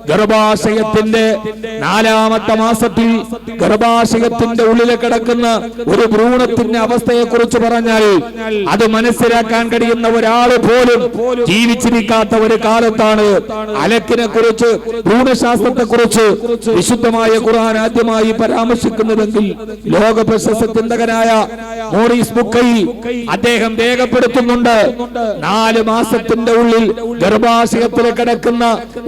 ഗർഭാശയത്തിന്റെ 4ാമത്തെ മാസത്തിൽ ഗർഭാശയത്തിന്റെ ഉള്ളിൽ കിടക്കുന്ന ഒരു ഭ്രൂണത്തിന്റെ അവസ്ഥയെ കുറിച്ച് പറഞ്ഞാൽ അത് മനസ്സിലാക്കാൻ കഴിയുന്ന ഒരാൾ പോലും ജീവിച്ചിരിക്കാത്ത ഒരു കാലത്താണ് അലക്കിനെ കുറിച്ച്, ഭ്രൂണശാസ്ത്രത്തെ കുറിച്ച് വിശുദ്ധമായ ഖുർആൻ ആദ്യമായി പരാമർശിക്കുന്നതെങ്കിൽ ലോക പ്രശസ്ത ചിന്തകനായ മോറിസ് ബുക്കൈ അദ്ദേഹം രേഖപ്പെടുത്തുന്നുണ്ട്. 4 മാസത്തിന്റെ ഉള്ളിൽ ഗർഭാശയത്തിൽ കിടക്കുന്ന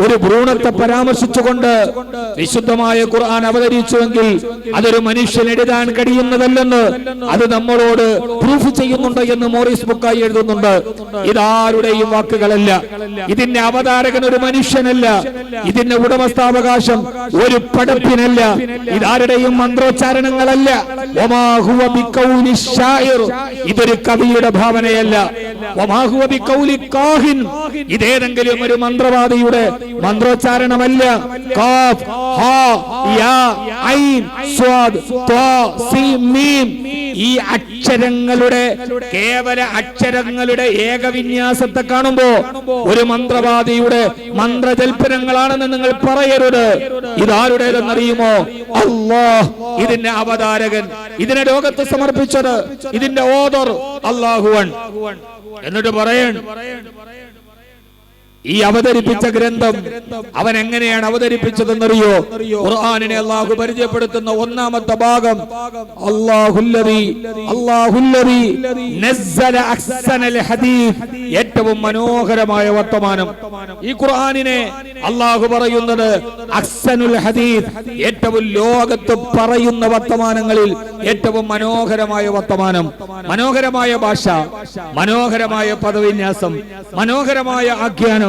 ഒരു ഭ്രൂണത്തെ പരാമർശിച്ചുകൊണ്ട് വിശുദ്ധമായ ഖുർആൻ അവതരിച്ചുവെങ്കിൽ അതൊരു മനുഷ്യൻ എഴുതാൻ കഴിയുന്നതല്ലെന്ന് അത് നമ്മളോട് പ്രൂഫ് ചെയ്യുന്നുണ്ട് എന്ന് മോറിസ് ബുക്കായി എഴുതുന്നുണ്ട്. ഇതാരുടെയും വാക്കുകളല്ല, ഇതിന്റെ അവതാരകൻ ഒരു മനുഷ്യനല്ല, ഇതിന്റെ ഉടമസ്ഥാവകാശം ഒരു പടപ്പിനല്ല, ഇതാരുടെയും മന്ത്രോച്ചാരണങ്ങളല്ല. ഇതൊരു കവിയുടെ ഭാവനയല്ല. ഇതേതെങ്കിലും ഒരു മന്ത്രവാദിയുടെ മന്ത്രോച്ചാരണമല്ല. ഖാഫ് ഹാ യാ ഐൻ സ്വാദ് ത്വാ സീൻ മീം ഈ അക്ഷരങ്ങളുടെ കേവല അക്ഷരങ്ങളുടെ ഏകവിന്യാസത്തെ കാണുമ്പോ ഒരു മന്ത്രവാദിയുടെ മന്ത്രജൽപ്പനങ്ങളാണെന്ന് നിങ്ങൾ പറയരുത്. ഇതാരുടേതെന്നറിയുമോ? അല്ലാഹ്, ഇതിന്റെ അവതാരകൻ, ഇതിനെ ലോകത്ത് സമർപ്പിച്ചത്, ഇതിന്റെ ഓദർ അല്ലാഹുവൻ. എന്നിട്ട് പറയൻ ഈ അവതരിപ്പിച്ച ഗ്രന്ഥം അവൻ എങ്ങനെയാണ് അവതരിപ്പിച്ചതെന്നറിയോ? ഖുർആനിനെ അല്ലാഹു പരിചയപ്പെടുത്തുന്ന 1ാമത്തെ ഭാഗം അല്ലാഹുല്ലദീ നസ്സല അഹ്സനൽ ഹദീസ്, ഏറ്റവും മനോഹരമായ വർത്തമാനം. ഈ ഖുർആനിനെ അല്ലാഹു പറയുന്നത് അഹ്സനുൽ ഹദീസ്, ഏറ്റവും ലോകത്ത് പറയുന്ന വർത്തമാനങ്ങളിൽ ഏറ്റവും മനോഹരമായ വർത്തമാനം. മനോഹരമായ ഭാഷ, മനോഹരമായ പദവിന്യാസം, മനോഹരമായ ആഖ്യാനം,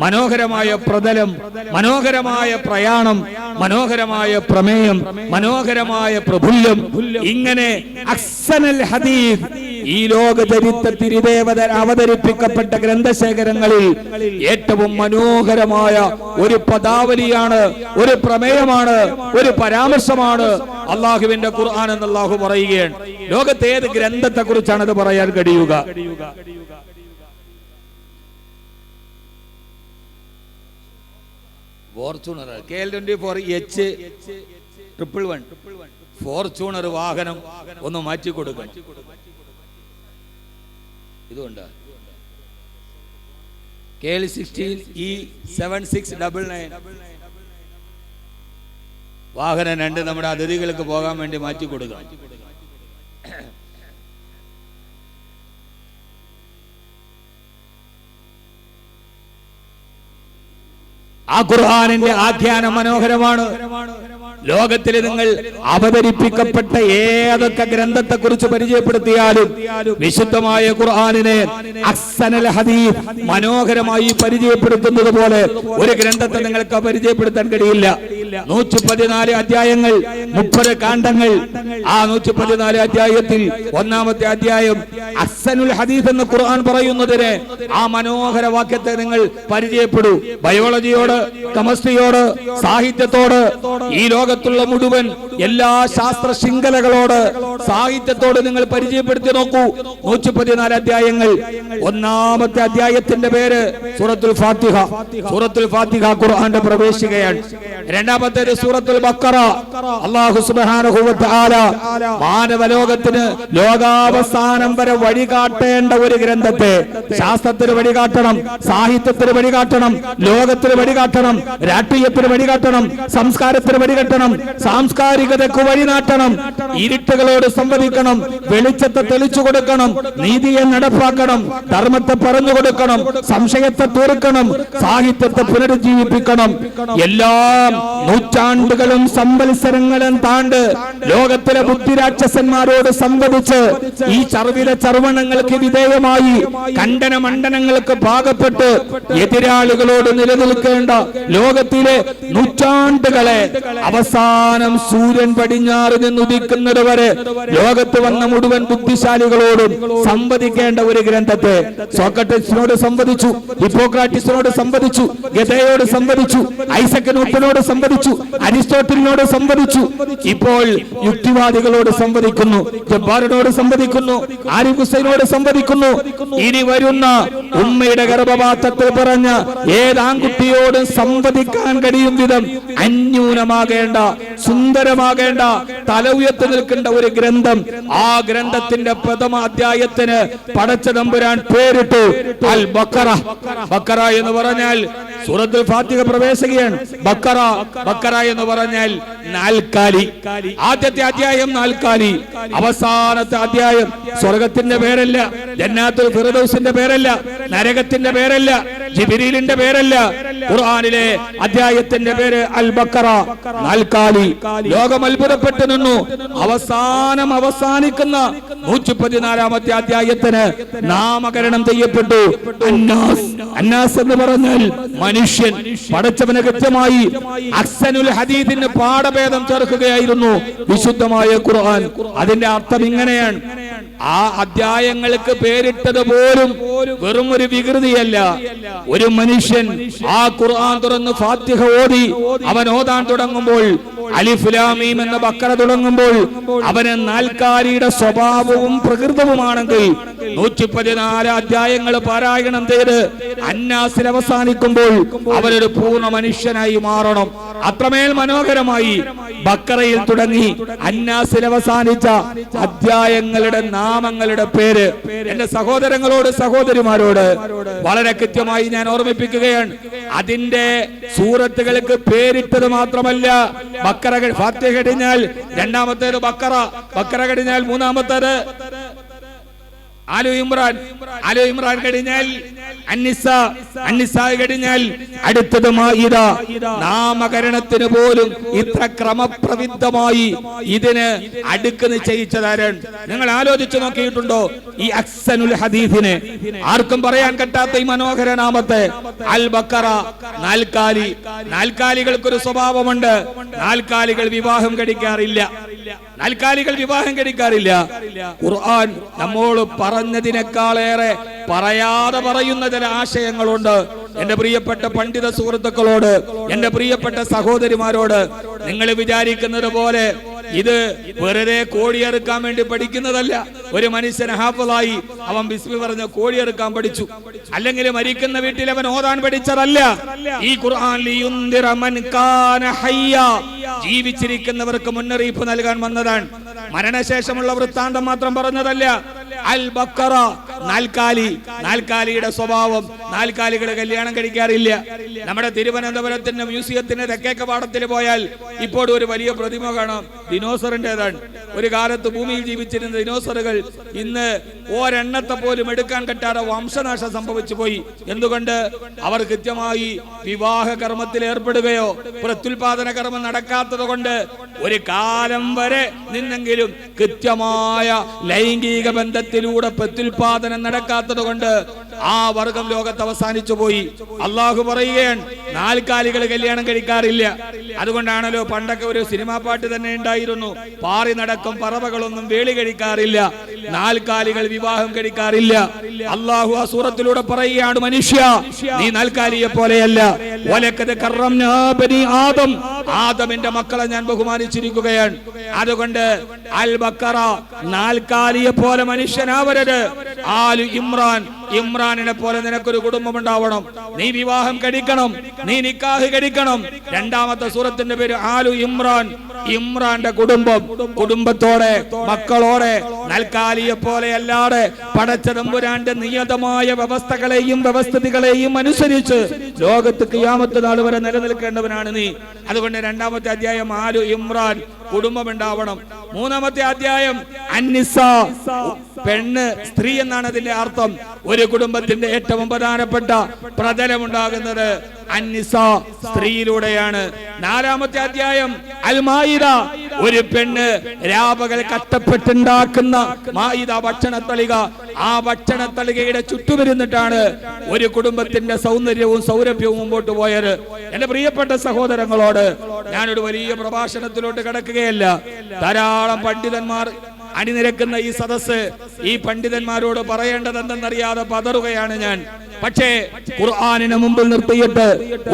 മനോഹരമായ പ്രതലം, മനോഹരമായ പ്രയാണം, മനോഹരമായ പ്രമേയം, മനോഹരമായ പ്രഫുല്യം, ഇങ്ങനെ അഹ്സനൽ ഹദീസ് ഈ ലോക ചരിത്രത്തിൽ അവതരിപ്പിക്കപ്പെട്ട ഗ്രന്ഥശേഖരങ്ങളിൽ ഏറ്റവും മനോഹരമായ ഒരു പദാവലിയാണ്, ഒരു പ്രമേയമാണ്, ഒരു പരാമർശമാണ് അള്ളാഹുവിന്റെ ഖുർആൻ എന്ന് അള്ളാഹു പറയുകയാണ്. ലോകത്തെ ഏത് ഗ്രന്ഥത്തെ കുറിച്ചാണ് അത് പറയാൻ കഴിയുക? ഫോർച്യൂണർ KL24H111 ഫോർച്യൂണർ വാഹനം ഒന്ന് മാറ്റി കൊടുക്കണം. ഇതുണ്ട് KL16E7699 വാഹനം 2 നമ്മുടെ അതിഥികൾക്ക് പോകാൻ വേണ്ടി മാറ്റി കൊടുക്കണം. ആ ഖുർആനിന്റെ ആഖ്യാനം മനോഹരമാണ്. ലോകത്തിൽ നിങ്ങൾ അവതരിപ്പിക്കപ്പെട്ട ഏതൊക്കെ ഗ്രന്ഥത്തെ കുറിച്ച് പരിചയപ്പെടുത്തിയാലും വിശുദ്ധമായ ഖുർആനിനെ അഹ്സനൽ ഹദീസ് മനോഹരമായി പരിചയപ്പെടുത്തുന്നത് പോലെ ഒരു ഗ്രന്ഥത്തെ നിങ്ങൾക്ക് പരിചയപ്പെടുത്താൻ കഴിയില്ല. 114 അധ്യായങ്ങൾ, 30 കാണ്ഡങ്ങൾ. ആ 114 അധ്യായത്തിൽ 1ാമത്തെ അധ്യായം അഹ്സനുൽ ഹദീസ് എന്ന് ഖുർആൻ പറയുന്നതിന് ആ മനോഹര വാക്യത്തെ നിങ്ങൾ പരിചയപ്പെടൂ. ബയോളജിയോട്, കെമിസ്ട്രിയോട്, സാഹിത്യത്തോട്, ഈ ലോകത്തുള്ള മുഴുവൻ എല്ലാ ശാസ്ത്ര ശൃംഖലകളോട്, സാഹിത്യത്തോട് നിങ്ങൾ പരിചയപ്പെടുത്തി നോക്കൂ. 114 അധ്യായങ്ങൾ. 1ാമത്തെ അധ്യായത്തിന്റെ പേര് സൂറത്തുൽ ഫാത്തിഹ. സൂറത്തുൽ ഫാത്തിഹ ഖുർആന്റെ പ്രവേശികയാണ്. 2ാമത്തേത് സൂറത്തുൽ ബഖറ. അല്ലാഹു സുബ്ഹാനഹു വ തആല മാനവലോകത്തിന് ലോകാവസാനം വരെ വഴികാട്ടേണ്ട ഒരു ഗ്രന്ഥത്തെ, ശാസ്ത്രത്തിന് വഴികാട്ടണം, സാഹിത്യത്തിന് വഴികാട്ടണം, ലോകത്തിന് വഴികാട്ടണം, രാഷ്ട്രീയത്തിന് വഴികാട്ടണം, സംസ്കാരത്തിന് വഴികാട്ടണം, സാംസ്കാരികതയ്ക്ക് വഴിനാട്ടണം, ഇരുട്ടുകളോട് സംവദിക്കണം, വെളിച്ചത്തെ തെളിച്ചു കൊടുക്കണം, നീതിയെ നടപ്പാക്കണം, ധർമ്മത്തെ പറഞ്ഞു കൊടുക്കണം, സംശയത്തെ തീർക്കണം, സാഹിത്യത്തെ പുനരുജ്ജീവിപ്പിക്കണം. എല്ലാം നൂറ്റാണ്ടുകളും സംവത്സരങ്ങളും താണ്ട് ലോകത്തിലെ ബുദ്ധിരാക്ഷസന്മാരോട് സംവദിച്ച് ഈ ചർവില ചർവണങ്ങൾക്ക് വിധേയമായി ഖണ്ഡന മണ്ഡനങ്ങൾക്ക് ഭാഗപ്പെട്ട് എതിരാളികളോട് നിലനിൽക്കേണ്ട ലോകത്തിലെ നൂറ്റാണ്ടുകളെ അവസാനം സൂര്യൻ പടിഞ്ഞാറ് നിന്ന് ഉദിക്കുന്നത് വരെ ലോകത്ത് വന്ന മുഴുവൻ ബുദ്ധിശാലികളോടും സംവദിക്കേണ്ട ഒരു ഗ്രന്ഥത്തെ സോക്രട്ടീസിനോട് സംവദിച്ചു, ഹിപ്പോക്രാറ്റീസിനോട് സംവദിച്ചു, ഗദയോട് സംവദിച്ചു, ഐസക് ന്യൂട്ടനോട് സംവദിച്ചു, സംവദിച്ചു, അരിസ്റ്റോട്ടലിനോട് സംവദിച്ചു, ഇപ്പോൾ യുക്തിവാദികളോട് സംവദിക്കുന്നു, ജബ്ബാറിനോട് സംവദിക്കുന്നു, ആരിഫ് ഹുസൈനോട് സംവദിക്കുന്നു. ഇനി വരുന്ന ഉമ്മയുടെ ഗർഭപാത്രത്തിൽ പറഞ്ഞ ഏതാൺകുട്ടിയോട് സംവദിക്കാൻ കഴിയും വിധം അന്യൂനമാകേണ്ട, സുന്ദരമാകേണ്ട, തല ഉയർത്തി നിൽക്കേണ്ട ഒരു ഗ്രന്ഥം. ആ ഗ്രന്ഥത്തിന്റെ പ്രഥമ അധ്യായത്തിന് പടച്ച തമ്പുരാൻ പേരിട്ടു അൽ ബക്കറ. ബക്കറ എന്ന് പറഞ്ഞാൽ സൂറത്തുൽ ഫാത്തിഹ പ്രവേശിക്കുകയാണ്. ബക്കറ, ബക്കറ എന്ന് പറഞ്ഞാൽ നാൽക്കാലി. ആദ്യത്തെ അധ്യായം നാൽക്കാലി, അവസാനത്തെ അധ്യായം സ്വർഗത്തിന്റെ പേരല്ല, ജന്നാത്തുൽ ഫിർദൗസിന്റെ പേരല്ല, നരകത്തിന്റെ പേരല്ല, ജിബ്രീലിന്റെ പേരല്ല. ഖുർആനിലെ അധ്യായത്തിന്റെ പേര് അൽ ബക്കറ, നാൽക്കാലി. ലോകം അത്ഭുതപ്പെട്ടു നിന്നു. അവസാനിക്കുന്ന 114ാമത്തെ അധ്യായത്തിന് നാമകരണം ചെയ്യപ്പെട്ടു അന്നാസ്. അന്നാസ് എന്ന് പറഞ്ഞാൽ മനുഷ്യൻ. പടച്ചവനെ കൃത്യമായി അഹ്സനുൽ ഹദീദിന് പാഠഭേദം ചേർക്കുകയായിരുന്നു വിശുദ്ധമായ ഖുർആൻ. അതിന്റെ അർത്ഥം ഇങ്ങനെയാണ്: ആ അധ്യായങ്ങൾക്ക് പേരിട്ടത് പോലും വെറും ഒരു വികൃതിയല്ല. ഒരു മനുഷ്യൻ ആ ഖുർആൻ തുറന്ന് ഫാത്തിഹ ഓതി അവൻ ഓതാൻ തുടങ്ങുമ്പോൾ, അലിഫ് ലാം മീം എന്ന ബക്കറ തുടങ്ങുമ്പോൾ അവന് നാൽക്കാലിയുടെ സ്വഭാവവും പ്രകൃതവുമാണെങ്കിൽ 114 അധ്യായങ്ങൾ പാരായണം ചെയ്ത് അന്നാസിൽ അവസാനിക്കുമ്പോൾ അവനൊരു പൂർണ്ണ മനുഷ്യനായി മാറണം. അത്രമേൽ മനോഹരമായി ബക്കറയിൽ തുടങ്ങി അന്നാസിൽ അവസാനിച്ച അധ്യായങ്ങളുടെ നാമങ്ങളുടെ പേര് എന്റെ സഹോദരങ്ങളോട് സഹോദരിമാരോട് വളരെ കൃത്യമായി ഞാൻ ഓർമ്മിപ്പിക്കുകയാണ്. അതിന്റെ സൂറത്തുകൾക്ക് പേരിട്ടത് മാത്രമല്ല, ബക്കറ ഫാത്തിഹ കഴിഞ്ഞാൽ രണ്ടാമത്തേത് ബക്കറ, ബക്കറ കഴിഞ്ഞാൽ മൂന്നാമത്തേത് ആലു ഇമ്രാൻ, ആലു ഇമ്രാൻ കഴിഞ്ഞാൽ അന്നിസാ, അന്നിസാ കഴിഞ്ഞാൽ അടുത്തത് മാഇദ. നാമകരണത്തിന് പോലും ഇത്ര ക്രമപ്രവിദ്ധമായി ഇതിന് അടുക്ക് നിശ്ചയിച്ചതാരാണ്? നിങ്ങൾ ആലോചിച്ചു നോക്കിയിട്ടുണ്ടോ? ഈ അഹ്സനുൽ ഹദീസിനെ ആർക്കും പറയാൻ പറ്റാത്ത ഈ മനോഹര നാമത്തെ അൽ ബക്കറ, നാൽക്കാലി. നാൽക്കാലികൾക്കൊരു സ്വഭാവമുണ്ട്. നാൽക്കാലികൾ വിവാഹം കഴിക്കാറില്ല. നാൽക്കാലികൾ വിവാഹം കഴിക്കാറില്ല. ഖുർആൻ നമ്മോട് പറഞ്ഞതിനേക്കാളേറെ പറയാതെ പറയുന്ന ചില ആശയങ്ങളുണ്ട്. എന്റെ പ്രിയപ്പെട്ട പണ്ഡിത സുഹൃത്തുക്കളോട്, എന്റെ പ്രിയപ്പെട്ട സഹോദരിമാരോട്, നിങ്ങൾ വിചാരിക്കുന്നത് പോലെ ഇത് വെറുതെ കോഴിയെറുക്കാൻ വേണ്ടി പഠിക്കുന്നതല്ല. ഒരു മനുഷ്യൻ ഹാഫിളായി അവൻ ബിസ്മി പറഞ്ഞ് കോഴിയെറുക്കാൻ പഠിച്ചു, അല്ലെങ്കിൽ മരിക്കുന്ന വീട്ടിൽ അവൻ ഓതാൻ പഠിച്ചതല്ല. ഈ ഖുർആൻ ലിയുൻദിറ മൻ കാന ഹയ്യ, ജീവിച്ചിരിക്കുന്നവർക്ക് മുന്നറിയിപ്പ് നൽകാൻ വന്നതാണ്. മരണശേഷമുള്ള വൃത്താന്തം മാത്രം പറഞ്ഞതല്ല. അൽ ബക്കറ, നാൽക്കാലി. നാൽക്കാലിയുടെ സ്വഭാവം, നാൽക്കാലികൾ കല്യാണം കഴിക്കാറില്ല. നമ്മുടെ തിരുവനന്തപുരത്തിന്റെ മ്യൂസിയത്തിന്റെ തെക്കേ കവാടത്തിൽ പോയാൽ ഇപ്പോൾ ഒരു വലിയ പ്രതിമ കാണാം, ദിനോസറിന്റേതാണ്. ഒരു കാലത്ത് ഭൂമിയിൽ ജീവിച്ചിരുന്ന ദിനോസറുകൾ ഇന്ന് ഒരെണ്ണത്തെ പോലും എടുക്കാൻ പറ്റാതെ വംശനാശം സംഭവിച്ചു പോയി. എന്തുകൊണ്ട്? അവർ കൃത്യമായി വിവാഹ കർമ്മത്തിൽ ഏർപ്പെടുകയോ പ്രത്യുൽപാദന കർമ്മം നടക്കാത്തത് കൊണ്ട്. ഒരു കാലം വരെ നിന്നെങ്കിലും കൃത്യമായ ലൈംഗിക ബന്ധത്തിലൂടെ പ്രത്യുൽപാദനം നടക്കാത്തത് കൊണ്ട് ആ വർഗം ലോകത്ത് അവസാനിച്ചു പോയി. അള്ളാഹു പറയുകയാണ്, നാൽക്കാലികൾ കല്യാണം കഴിക്കാറില്ല. അതുകൊണ്ടാണല്ലോ പണ്ടൊക്കെ ഒരു സിനിമാ പാട്ട് തന്നെ ഉണ്ടായിരുന്നു, പാറി നടക്കും പറവകളൊന്നും വേളി കഴിക്കാറില്ല, നാൽക്കാലികൾ വിവാഹം കഴിക്കാറില്ല. അള്ളാഹു ആ സൂറത്തിലൂടെ പറയുകയാണ്, മനുഷ്യ നീ നാൽക്കാലിയെ പോലെയല്ല. വലഖദ് കറംനാ ബനി ആദം, ആദമിന്റെ മക്കളെ ഞാൻ ബഹുമാനിച്ചിരിക്കുകയാണ്. അതുകൊണ്ട് അൽ ബക്കറ, നാൽക്കാലിയെ പോലെ മനുഷ്യനാവരുത്. ആലു ഇമ്രാൻ, ഇമ്രാനിനെ പോലെ നിനക്കൊരു കുടുംബം ഉണ്ടാവണം. നീ വിവാഹം കഴിക്കണം, നീ നിക്കാഹ് കഴിക്കണം. രണ്ടാമത്തെ സൂറത്തിന്റെ പേര് ആലു ഇമ്രാൻ, ഇമ്രാന്റെ കുടുംബം. കുടുംബത്തോടെ, മക്കളോടെ, നാൽക്കാലിയെ പോലെ അല്ലാതെ പടച്ച തമ്പുരാന്റെ നിയതമായ വ്യവസ്ഥകളെയും വ്യവസ്ഥിതികളെയും അനുസരിച്ച് ലോകത്ത് ഖിയാമത്ത് നാൾ വരെ നിലനിൽക്കേണ്ടവനാണ് നീ. അതുകൊണ്ട് രണ്ടാമത്തെ അധ്യായം ആലു ഇമ്രാൻ, കുടുംബം ഉണ്ടാവണം. മൂന്നാമത്തെ അധ്യായം അന്നിസാ, പെണ്ണ്, സ്ത്രീ എന്നാണ് അതിന്റെ അർത്ഥം. ഒരു കുടുംബത്തിന്റെ ഏറ്റവും പ്രധാനപ്പെട്ട പ്രതലമുണ്ടാകുന്നത് അന്നിസാ, സ്ത്രീയിലൂടെയാണ്. നാലാമത്തെ അധ്യായം അൽ മാഇദ, ഒരു പെണ്ണ് രാപകൽ കഷ്ടപ്പെട്ടുണ്ടാക്കുന്ന മാഇദ ഭക്ഷണത്തളിക. ആ ഭക്ഷണത്തളികയുടെ ചുറ്റുമിരുന്നിട്ടാണ് ഒരു കുടുംബത്തിന്റെ സൗന്ദര്യവും സൗരഭ്യവും മുമ്പോട്ട് പോയത്. എന്റെ പ്രിയപ്പെട്ട സഹോദരങ്ങളോട് ഞാനൊരു വലിയ പ്രഭാഷണത്തിലോട്ട് കിടക്കുകയല്ല. ധാരാളം പണ്ഡിതന്മാർ അണിനിരക്കുന്ന ഈ സദസ്സ്, ഈ പണ്ഡിതന്മാരോട് പറയേണ്ടത് എന്തെന്നറിയാതെ പതറുകയാണ് ഞാൻ. പക്ഷേ ഖുർആനിനെ മുമ്പിൽ നിർത്തിയിട്ട്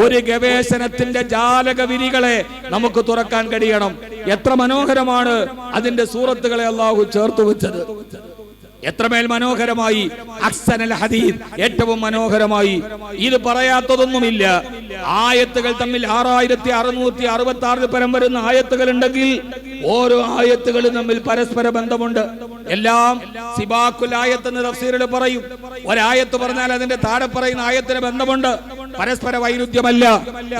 ഒരു ഗവേഷണത്തിന്റെ ജാലക വിരികളെ നമുക്ക് തുറക്കാൻ കഴിയണം. എത്ര മനോഹരമാണ് അതിന്റെ സൂറത്തുകളെ അല്ലാഹു ചേർത്ത് വെച്ചത്. എത്രമേൽ മനോഹരമായി അഹ്സനൽ ഹദീസ്, ഏറ്റവും മനോഹരമായി. ഇത് പറയാത്തതൊന്നുമില്ല. ആയത്തുകൾ തമ്മിൽ 6666 പരം വരുന്ന ആയത്തുകൾ ഉണ്ടെങ്കിൽ ഓരോ ആയത്തുകളും തമ്മിൽ പരസ്പര ബന്ധമുണ്ട്. എല്ലാം സിബാഖുൽ ആയത്ത് എന്ന് തഫ്സീറിൽ പറയും. ഒരായത്ത് പറഞ്ഞാൽ അതിന്റെ താഴെ പറയുന്ന ആയത്തിന് ബന്ധമുണ്ട്. പരസ്പര വൈരുദ്ധ്യമല്ല,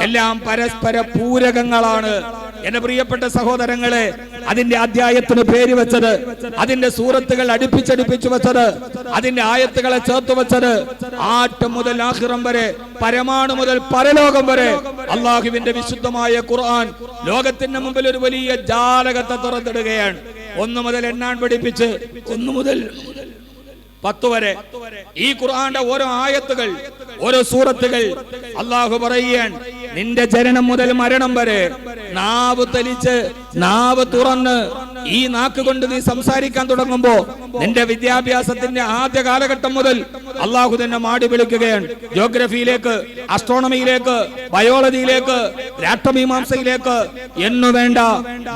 എല്ലാം പരസ്പര പൂരകങ്ങളാണ്. എന്റെ പ്രിയപ്പെട്ട സഹോദരങ്ങളെ, അതിന്റെ അധ്യായത്തിന് പേര് വെച്ചത്, അതിന്റെ സൂറത്തുകൾ അടുപ്പിച്ചടുപ്പിച്ചു വെച്ചത്, അതിന്റെ ആയത്തുകളെ ചേർത്ത് വെച്ചത്, ആറ്റം മുതൽ ആഖിറം വരെ, പരമാണു മുതൽ പരലോകം വരെ അള്ളാഹുവിന്റെ വിശുദ്ധമായ ഖുർആൻ ലോകത്തിന്റെ മുമ്പിൽ ഒരു വലിയ ജാലകത്തെ തുറന്നിടുകയാണ്. 1 മുതൽ എണ്ണാൻ പഠിപ്പിച്ച് 1 മുതൽ 10 വരെ ഈ ഖുർആന്റെ ഓരോ ആയത്തുകൾ, ഓരോ സൂറത്തുകൾ അള്ളാഹു പറയുകയാണ്, നിന്റെ ജനനം മുതൽ മരണം വരെ നാവ് തെളിച്ച്, നാവ് തുറന്ന്, ഈ നാക്ക് കൊണ്ട് നീ സംസാരിക്കാൻ തുടങ്ങുമ്പോ നിന്റെ വിദ്യാഭ്യാസത്തിന്റെ ആദ്യ കാലഘട്ടം മുതൽ അള്ളാഹു തന്നെ മാടി വിളിക്കുകയാണ്. ജിയോഗ്രഫിയിലേക്ക്, ആസ്ട്രോണമിയിലേക്ക്, ബയോളജിയിലേക്ക്, രാഷ്ട്രമീമാംസയിലേക്ക് എന്നു വേണ്ട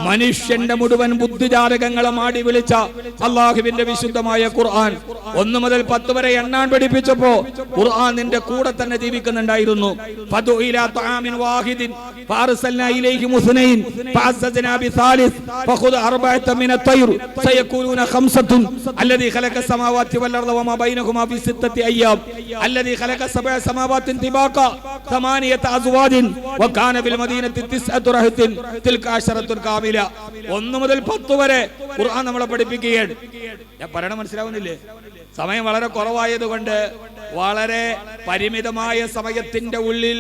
മനുഷ്യന്റെ മുഴുവൻ ബുദ്ധിജാലകങ്ങളെ മാടി വിളിച്ച അള്ളാഹുവിന്റെ വിശുദ്ധമായ ഖുർആൻ 1 മുതൽ 10 വരെ എണ്ണാൻ പഠിപ്പിച്ചപ്പോ ഖുർആൻ നിന്റെ കൂടെ തന്നെ ജീവിക്കുന്നുണ്ടായിരുന്നു. من الطير سيقولون 5 الذي خلق السماوات والارض وما بينهما في 6 ايام الذي خلق 7 سماوات طباقا 8 ازواج وكان بالمدينه 9 رهط تلك 10 كامله. 1 മുതൽ 10 വരെ ഖുർആൻ നമ്മളെ പഠിപ്പിക്കുകയാണ്. ഞാൻ പറയണ മനസ്സിലാവുന്നില്ലേ? സമയം വളരെ കുറവായതുകൊണ്ട് വളരെ പരിമിതമായ സമയത്തിന്റെ ഉള്ളിൽ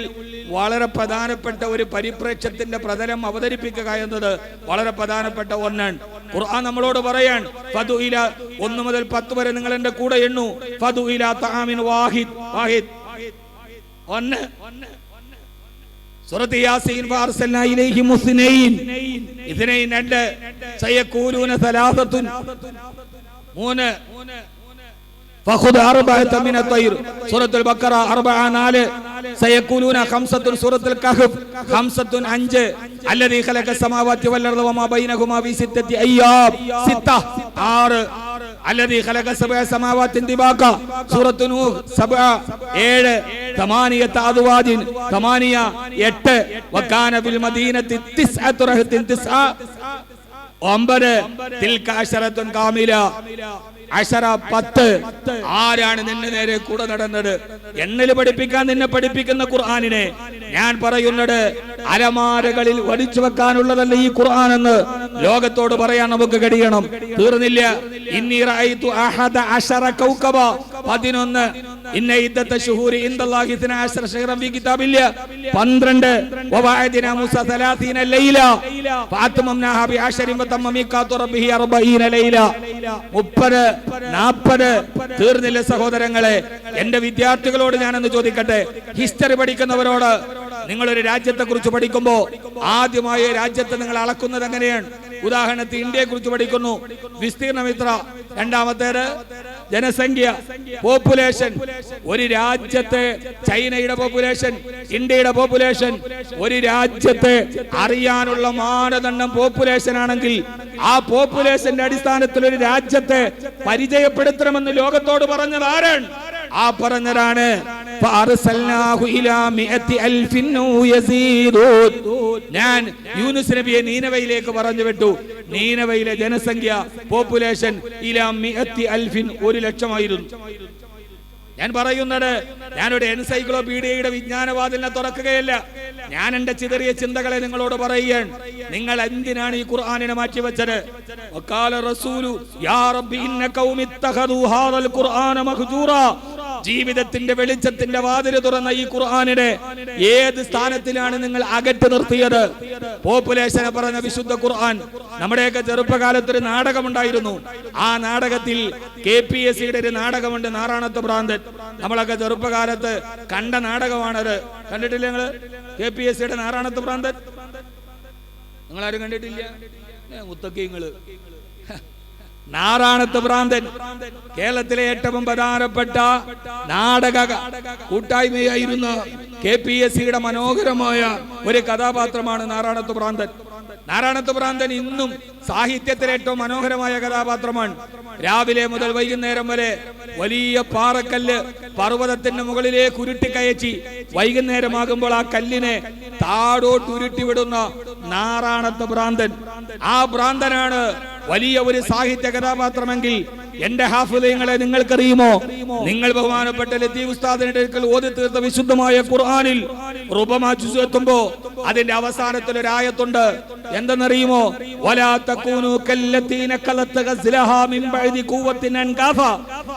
വളരെ പ്രധാനപ്പെട്ട ഒരു പരിപ്രേക്ഷ്യത്തിന്റെ പ്രതലം അവതരിപ്പിക്കുക എന്നത് വളരെ പ്രധാനപ്പെട്ട ഒന്നാണ്. ഖുർആൻ നമ്മളോട് പറയാൻ, ഫദുഇല 1 മുതൽ 10 വരെ നിങ്ങൾ എന്റെ കൂടെ എണ്ണു. ഫദുഇല തആമിൻ വാഹിദ്, വാഹിദ് 1. സൂറത്ത് യാസീൻ ഫഅർസൽനാ ഇലൈഹിം മുസ്നൈൻ, ഇസ്നൈൻ 2. സയഖൂലൂന സലാസത്തുൻ 3. فخذ 4 من الطير സൂറത്തുൽ ബഖറ 4. സയഖൂലൂന 5 സൂറത്തുൽ കഹ്ഫ് 5. الذي خلق السماوات والارض وما بينهما في 6 ايام 6. الذي خلق 7 سماوات طباقا سورة نوح 7. 8 ازواج 8. وكان بالمدينة 9 رهط 9. 9 تلك 10 كاملة 10. ആരാണ് നിന്നെ നേരെ കൂടെ നടന്നത്? എണ്ണല് പഠിപ്പിക്കാൻ നിന്നെ പഠിപ്പിക്കുന്ന ഖുർആനിനെ ഞാൻ പറയുന്നത് അലമാരകളിൽ വടിച്ചു വെക്കാനുള്ളതല്ല ഈ ഖുർആൻ എന്ന് ലോകത്തോട് പറയാൻ നമുക്ക് കഴിയണം. തീർന്നില്ല. ഇന്നി റഅയ്തു അഹദ അശറ കൗകബ 11. ഇന്ന ഇദ്ദത ശുഹൂരി ഇൻദല്ലാഹി 12 ശഹ്റൻ ഫീ കിതാബില്ലാ 12. വവഅദനാ മൂസ 30 ലൈല ഫഅത്മംനാഹാ ബിഅശരിൻ വതമ്മ മീഖാതു റബ്ബിഹി 40 ലൈല 30 40. തീർന്നില്ല സഹോദരങ്ങളെ. എന്റെ വിദ്യാർത്ഥികളോട് ഞാനൊന്ന് ചോദിക്കട്ടെ, ഹിസ്റ്ററി പഠിക്കുന്നവരോട്, നിങ്ങളൊരു രാജ്യത്തെ കുറിച്ച് പഠിക്കുമ്പോ ആദ്യമായ രാജ്യത്തെ നിങ്ങൾ അളക്കുന്നത് എങ്ങനെയാണ്? ഉദാഹരണത്തിന് ഇന്ത്യയെ കുറിച്ച് പഠിക്കുന്നു, വിസ്തീർണം ഇത്ര. രണ്ടാമത്തേത് ജനസംഖ്യ, പോപ്പുലേഷൻ. ഒരു രാജ്യത്തെ ചൈനയുടെ പോപ്പുലേഷൻ, ഇന്ത്യയുടെ പോപ്പുലേഷൻ, ഒരു രാജ്യത്തെ അറിയാനുള്ള മാനദണ്ഡം പോപ്പുലേഷൻ ആണെങ്കിൽ ആ പോപ്പുലേഷന്റെ അടിസ്ഥാനത്തിൽ ഒരു രാജ്യത്തെ പരിചയപ്പെടുത്തണമെന്ന് ലോകത്തോട് പറഞ്ഞത് ആരാണ്? ആ പറഞ്ഞതാണ് ഞാൻ യൂനുസ് നബിയെ നീനവയിലേക്ക് പറഞ്ഞു വിട്ടു. നീനവയിലെ ജനസംഖ്യ, പോപ്പുലേഷൻ 100,000 ഞാൻ പറയുന്നത്, ഞാനൊരു എൻസൈക്ലോപീഡിയയുടെ വിജ്ഞാനവാതിലിനെ തുറക്കുകയല്ല. ഞാൻ എന്റെ ചിതറിയ ചിന്തകളെ നിങ്ങളോട് പറയുകയാണ്. നിങ്ങൾ എന്തിനാണ് ഈ ഖുർആനിനെ മാറ്റിവെച്ചത്? വഖാല റസൂലു യാ റബ്ബി ഇന്ന ഖൗമി ഇത്തഖദൂ ഹാദൽ ഖുർആന മഹ്ജൂറാ. ജീവിതത്തിന്റെ വെളിച്ചത്തിന്റെ വാതിൽ തുറന്ന ഈ ഖുർആനിനെ ഏത് സ്ഥാനത്തിലാണ് നിങ്ങൾ അകറ്റി നിർത്തിയത്? പോപ്പുലേഷനെ പറഞ്ഞ വിശുദ്ധ ഖുർആൻ. നമ്മുടെയൊക്കെ ചെറുപ്പകാലത്തൊരു നാടകമുണ്ടായിരുന്നു. ആ നാടകത്തിൽ KPSCയുടെ ഒരു നാടകമുണ്ട്, നാറാണത്ത് ഭ്രാന്തൻ. നമ്മളൊക്കെ ചെറുപ്പകാലത്ത് കണ്ട നാടകമാണത്. കണ്ടിട്ടില്ല നിങ്ങള് KPSCയുടെ നാറാണത്ത് ഭ്രാന്തൻ? നിങ്ങളാരും കണ്ടിട്ടില്ല? മുത്തക്കിങ്ങള് നാറാണത്ത് ഭ്രാന്തൻ കേരളത്തിലെ ഏറ്റവും പ്രധാനപ്പെട്ട നാടക കൂട്ടായ്മയായിരുന്ന KPSCയുടെ മനോഹരമായ ഒരു കഥാപാത്രമാണ് നാറാണത്ത് ഭ്രാന്തൻ. നാറാണത്ത് ഭ്രാന്തൻ ഇന്നും സാഹിത്യത്തിലെ ഏറ്റവും മനോഹരമായ കഥാപാത്രമാണ്. രാവിലെ മുതൽ വൈകുന്നേരം വരെ വലിയ പാറക്കല്ല് പർവ്വതത്തിന്റെ മുകളിലേക്ക് ഉരുട്ടിക്കയറ്റി വൈകുന്നേരമാകുമ്പോൾ ആ കല്ലിനെ താഴോട്ട് ഉരുട്ടിവിടുന്ന നാറാണത്ത് ഭ്രാന്തൻ. ആ ഭ്രാന്തനാണ് വലിയ ഒരു സാഹിത്യ കഥാപാത്രമെങ്കിൽ എന്റെ ഹാഫിളീങ്ങളെ നിങ്ങൾക്കറിയുമോ? നിങ്ങൾ ബഹുമാനപ്പെട്ട ലത്തീഫ് ഉസ്താദിന്റെ അടുക്കൽ ഓതി തീർത്ത വിശുദ്ധമായ ഖുർആനിൽ റുബമാ ജുസ് എത്തുമ്പോ അതിന്റെ അവസാനത്തിൽ ഒരു ആയത്തുണ്ട്. എന്തെന്നറിയുമോ? വലാ തകൂനു കല്ലതീന ഖലത ഗസ്ലഹാ മിൻ ബഅദി ഖുവത്തിൻ അൻകാഫ.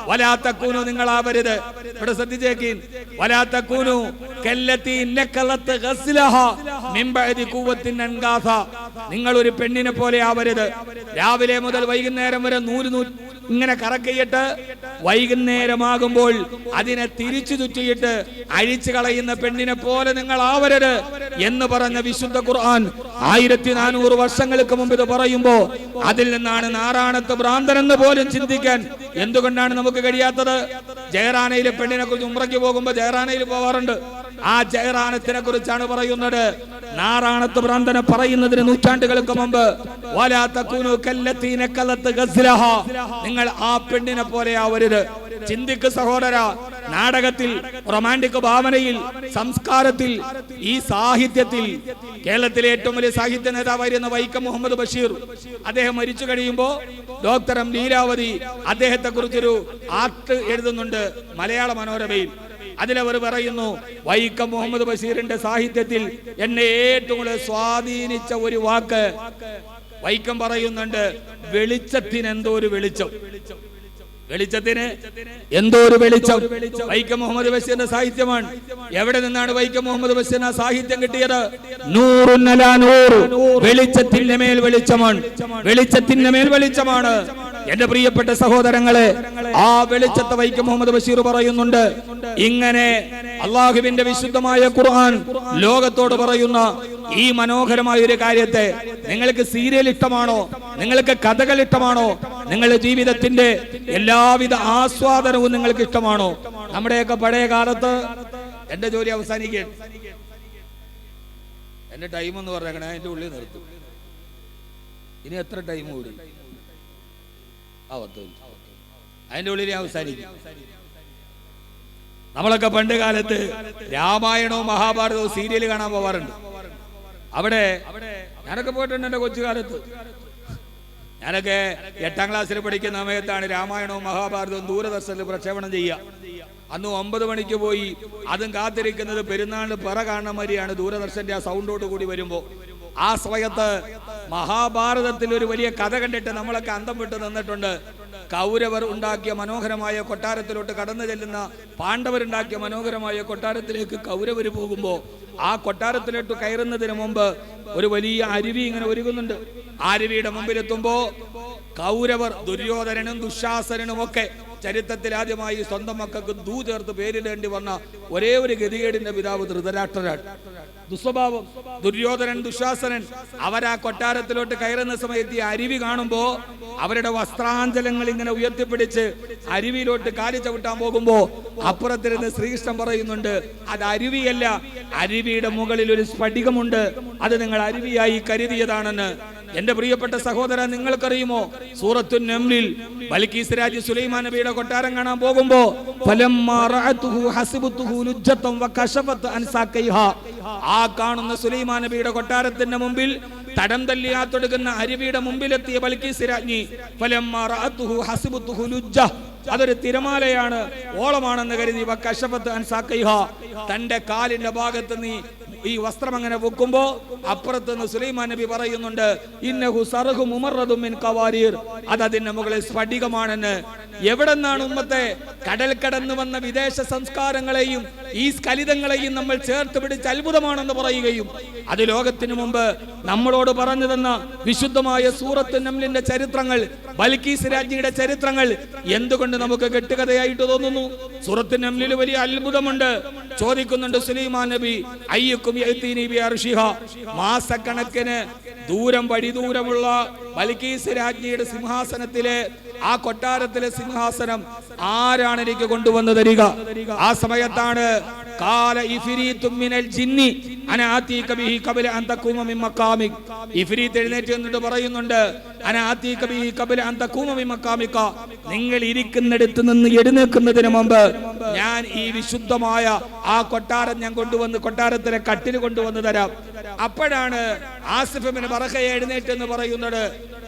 വലാ തകൂനു, നിങ്ങളാവരുത്. ഇവിടെ ശ്രദ്ധിച്ചേക്കീൻ. വലാ തകൂനു കല്ലതീന ഖലത ഗസ്ലഹാ മിൻ ബഅദി ഖുവത്തിൻ അൻകാഫ. നിങ്ങൾ ഒരു പെണ്ണിനെ പോലെ ആവരുത്. രാവിലെ മുതൽ വൈകുന്നേരം വരെ നൂല് ഇങ്ങനെ കറക്കിയിട്ട് വൈകുന്നേരമാകുമ്പോൾ അതിനെ തിരിച്ചു ചുറ്റിയിട്ട് അഴിച്ചു കളയുന്ന പെണ്ണിനെ പോലെ നിങ്ങൾ ആവരുത് എന്ന് പറഞ്ഞ വിശുദ്ധ ഖുർആൻ 1400 വർഷങ്ങൾക്ക് മുമ്പ് ഇത് പറയുമ്പോ അതിൽ നിന്നാണ് നാറാണത്ത് ഭ്രാന്തനെന്ന് പോലും ചിന്തിക്കാൻ എന്തുകൊണ്ടാണ് നമുക്ക് കഴിയാത്തത്? ജയറാനയിലെ പെണ്ണിനെ കുറിച്ച് ഉംറയ്ക്ക് പോകുമ്പോ ജയറാനയിൽ പോവാറുണ്ട്. ആ ജയറാനത്തിനെ കുറിച്ചാണ് പറയുന്നത്. നാറാണത്ത് ഭ്രാന്തനെ പറയുന്നതിന് നൂറ്റാണ്ടുകൾക്ക് മുമ്പ് വലാ തകൂനു കല്ലതീന ഖലത ഗസ്ലഹാ, നിങ്ങൾ ആ പെണ്ണിനെ പോലെ ആവരുത്. ചിന്തിക്ക് സഹോദര, നാടകത്തിൽ, റൊമാന്റിക് ഭാവനയിൽ, സംസ്കാരത്തിൽ, ഈ സാഹിത്യത്തിൽ കേരളത്തിലെ ഏറ്റവും വലിയ സാഹിത്യ നേതാവായിരുന്ന വൈക്കം മുഹമ്മദ് ബഷീർ അദ്ദേഹം മരിച്ചു കഴിയുമ്പോൾ ഡോക്ടർ എം ലീലാവതി അദ്ദേഹത്തെ കുറിച്ചൊരു ആർട്ട് എഴുതുന്നുണ്ട് മലയാള മനോരമയിൽ. അതിലവർ പറയുന്നു, വൈക്കം മുഹമ്മദ് ബഷീറിന്റെ സാഹിത്യത്തിൽ എന്നെ ഏറ്റവും കൂടുതൽ സ്വാധീനിച്ച ഒരു വാക്ക് വൈക്കം പറയുന്നുണ്ട്, വെളിച്ചത്തിന് എന്തോ ഒരു വെളിച്ചം. വെളിച്ചത്തിന് എന്തോ ഒരു വെളിച്ചം വൈക്കം മുഹമ്മദ് ബഷീറിന്റെ സാഹിത്യമാണ്. എവിടെ നിന്നാണ് വൈക്കം മുഹമ്മദ് ബഷീറിന് ആ സാഹിത്യം കിട്ടിയത്? നൂറുൻ അലാ നൂർ, വെളിച്ചത്തിന്റെ മേൽ വെളിച്ചമാണ്, വെളിച്ചത്തിന്റെ മേൽ വെളിച്ചമാണ്. എന്റെ പ്രിയപ്പെട്ട സഹോദരങ്ങളെ, ആ വെളിച്ചത്തെ വൈക്കം മുഹമ്മദ് ബഷീർ പറയുന്നുണ്ട്. ഇങ്ങനെ അള്ളാഹുവിന്റെ വിശുദ്ധമായ ഖുർആൻ ലോകത്തോട് പറയുന്ന ഈ മനോഹരമായ ഒരു കാര്യത്തെ, നിങ്ങൾക്ക് സീരിയൽ ഇഷ്ടമാണോ? നിങ്ങൾക്ക് കഥകൾ ഇഷ്ടമാണോ? നിങ്ങളുടെ ജീവിതത്തിന്റെ എല്ലാവിധ ആസ്വാദനവും നിങ്ങൾക്ക് ഇഷ്ടമാണോ? നമ്മുടെയൊക്കെ പഴയ കാലത്ത്, എന്റെ ജോലി അവസാനിക്കാൻ എന്റെ ടൈം എന്ന് പറഞ്ഞേക്കണേ, അതിന്റെ ഉള്ളിൽ നിർത്തും. ഇനി എത്ര ടൈം കൂടി? അതിന്റെ ഉള്ളിൽ അവസാനിക്കും. നമ്മളൊക്കെ പണ്ട് കാലത്ത് രാമായണവും മഹാഭാരതവും സീരിയൽ കാണാൻ പോവാറുണ്ട്. അവിടെ ഞാനൊക്കെ പോയിട്ടുണ്ട്. എന്റെ കൊച്ചുകാലത്ത് ഞാനൊക്കെ 8ാം ക്ലാസ്സിൽ പഠിക്കുന്ന സമയത്താണ് രാമായണവും മഹാഭാരതവും ദൂരദർശനിൽ പ്രക്ഷേപണം ചെയ്യുക. അന്ന് 9 മണിക്ക് പോയി അതും കാത്തിരിക്കുന്നത് പെരുന്നാളിന് പറ കാണുന്ന മാതിരിയാണ് ദൂരദർശന്റെ ആ സൗണ്ടോട് കൂടി വരുമ്പോ. ആ സമയത്ത് മഹാഭാരതത്തിൽ ഒരു വലിയ കഥ കണ്ടിട്ട് നമ്മളൊക്കെ അന്തം വിട്ട് നിന്നിട്ടുണ്ട്. കൗരവർ ഉണ്ടാക്കിയ മനോഹരമായ കൊട്ടാരത്തിലോട്ട് കടന്നു ചെല്ലുന്ന പാണ്ഡവരുണ്ടാക്കിയ മനോഹരമായ കൊട്ടാരത്തിലേക്ക് കൗരവർ പോകുമ്പോ ആ കൊട്ടാരത്തിലോട്ട് കയറുന്നതിന് മുമ്പ് ഒരു വലിയ അരുവി ഇങ്ങനെ ഒരുങ്ങുന്നുണ്ട്. അരുവിയുടെ മുമ്പിലെത്തുമ്പോ കൗരവർ ദുര്യോധനനും ദുശാസനനും ഒക്കെ ചരിത്രത്തിൽ ആദ്യമായി സ്വന്തം മക്കൾക്ക് ദൂ ചേർത്ത് പേരിടേണ്ടി വന്ന ഒരേ ഒരു ഗതികേടിന്റെ പിതാവ് ധൃതരാഷ്ട്രനാണ്. ദുസ്വഭാവം ദുര്യോധനൻ ദുശാസനൻ അവരാ കൊട്ടാരത്തിലോട്ട് കയറുന്ന സമയത്ത് ഈ അരുവി കാണുമ്പോ അവരുടെ വസ്ത്രാഞ്ചലങ്ങൾ ഇങ്ങനെ ഉയർത്തിപ്പിടിച്ച് അരുവിയിലോട്ട് കാലി ചവിട്ടാൻ പോകുമ്പോ അപ്പുറത്തിരുന്ന് ശ്രീകൃഷ്ണൻ പറയുന്നുണ്ട്, അത് അരുവിയല്ല, അരുവിയുടെ മുകളിൽ ഒരു സ്ഫടികമുണ്ട്, അത് നിങ്ങൾ അരുവിയായി കരുതിയതാണെന്ന്. എന്റെ പ്രിയപ്പെട്ട സഹോദര, നിങ്ങൾക്കറിയുമോ സൂറത്തുൻ നംലിൽ ബൽക്കീസ് രാജി സുലൈമാൻ നബിയുടെ കൊട്ടാരം കാണാൻ പോകുമ്പോ ആ കാണുന്ന സുലൈമാൻ നബിയുടെ കൊട്ടാരത്തിന്റെ മുമ്പിൽ തടം തല്ലിയാത്തൊടുക്കുന്ന അരുവിയുടെ മുമ്പിലെത്തിയ ബൽക്കീസ് രാജ്ഞി അതൊരു തിരമാലയാണ്, ഓളമാണെന്ന് കരുതി തന്റെ കാലിന്റെ ഭാഗത്ത് നീ ഈ വസ്ത്രം അങ്ങനെ വെക്കുമ്പോ അപ്പുറത്തുനിന്ന് സുലൈമാൻ നബി പറയുന്നുണ്ട്, ഇന്നഹു സർഹു മുമറദും മിൻ ഖവാരീർ, അത് അതിന്റെ മുകളിൽ സ്ഫടികമാണെന്ന്. എവിടെ നിന്നാണ് ഉമ്മത്തെ കടൽ കടന്നു വന്ന വിദേശ സംസ്കാരങ്ങളെയും ഈ സ്കലിതങ്ങളെയും നമ്മൾ ചേർത്ത് പിടിച്ച് അത്ഭുതമാണെന്ന് പറയുകയും അത് ലോകത്തിനു മുമ്പ് നമ്മളോട് പറഞ്ഞു തന്ന വിശുദ്ധമായ സൂറത്തുൻ നംലിന്റെ ചരിത്രങ്ങൾ, ബൽക്കീസ് രാജ്ഞിയുടെ ചരിത്രങ്ങൾ എന്തുകൊണ്ട് നമുക്ക് കെട്ടുകഥയായിട്ട് തോന്നുന്നു? സൂറത്തുൻ നംലിൽ വലിയ അത്ഭുതമുണ്ട്. ചോദിക്കുന്നുണ്ട് സുലൈമാൻ നബി, അയ്യക്കും യഅ്തീനി ബി അർശിഹ, മാസക്കണക്കിന് ദൂരം വഴിദൂരമുള്ള ബൽക്കീസ് രാജ്ഞിയുടെ സിംഹാസനത്തിലെ ആ കൊട്ടാരത്തിലെ സിംഹാസനം ആരാണ് എനിക്ക് കൊണ്ടുവന്നു തരിക? ആ സമയത്താണ് കാല ഇഫ്രീത്തും മിനൽ ജിന്നി അന ആതീക ബിഹി ഖബല അൻ തഖൂമ മിൻ മഖാമിക. ഇഫ്രീത്ത് എഴുന്നേറ്റ് എന്നിട്ട് പറയുന്നുണ്ട്, അന ആതീക ബിഹി ഖബല അൻ തഖൂമ മിൻ മഖാമിക, നിങ്ങൾ ഇരിക്കുന്നിടത്ത് നിന്ന് എഴുന്നേൽക്കുന്നതിന് മുമ്പ് ഞാൻ ഈ വിശുദ്ധമായ ആ കൊട്ടാരം ഞാൻ കൊണ്ടുവന്ന് കൊട്ടാരത്തിലെ കട്ടിൽ കൊണ്ടുവന്ന് തരാം. അപ്പോഴാണ് ആസിഫ് ഇബ്നു ബർഖയെ എഴുന്നേറ്റ് എന്ന് പറയുന്നത്.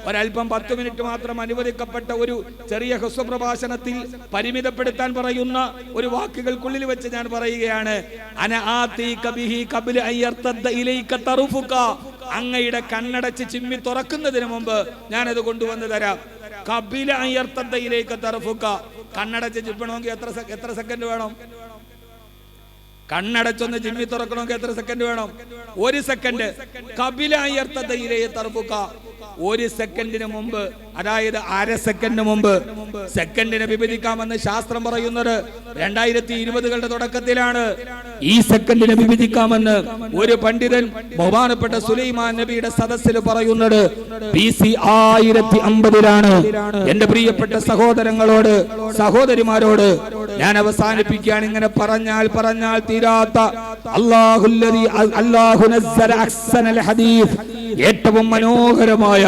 ഒരൽപ്പം 10 മിനിറ്റ് മാത്രം അനുവദിക്കപ്പെട്ട ഒരു ചെറിയ ഹുസ്വ പ്രഭാഷണത്തിൽ പരിമിതപ്പെടുത്താൻ പറയുന്ന ഒരു വാക്കുകൾക്കുള്ളിൽ വെച്ച് ഞാൻ പറയുകയാണ്, അന ആതീക ബിഹി ഖബല അൻ യർതദ്ദ ഇലൈക തറുഫുക, അങ്ങയുടെ കണ്ണടച്ച് ചിമ്മി തുറക്കുന്നതിന് മുമ്പ് ഞാനത് കൊണ്ടുവന്ന് തരാം. ഖബല അൻ യർതദ്ദ ഇലൈക തറുഫുക, കണ്ണടച്ച് ചിമ്മണമെങ്കിൽ എത്ര സെക്കൻഡ് വേണം? കണ്ണടച്ചൊന്ന് ചിമ്മി തുറക്കണമെങ്കിൽ എത്ര സെക്കൻഡ് വേണം? 1 സെക്കൻഡ്. ഖബല അൻ യർതദ്ദ ഇലൈക തറുഫുക, 1 സെക്കൻഡിന് മുമ്പ്, അതായത് അര സെക്കൻഡ് മുമ്പ്. സെക്കൻഡിനെ വിഭജിക്കാമെന്ന് ശാസ്ത്രം പറയുന്നത് 2020കളുടെ തുടക്കത്തിലാണ്. ഈ സെക്കൻഡിനെ വിഭജിക്കാമെന്ന് ഒരു പണ്ഡിതൻ ബഹുമാനപ്പെട്ട സുലൈമാൻ നബിയുടെ സദസ്സിൽ പറയുന്നത് BC 1050ലാണ്. എന്റെ പ്രിയപ്പെട്ട സഹോദരങ്ങളോട് സഹോദരിമാരോട് ഞാൻ അവസാനിപ്പിക്കുകയാണ്. ഇങ്ങനെ പറഞ്ഞാൽ തീരാത്ത അല്ലാഹു നസ്സല അഹ്സനൽ ഹദീസ്, ഏറ്റവും മനോഹരമായ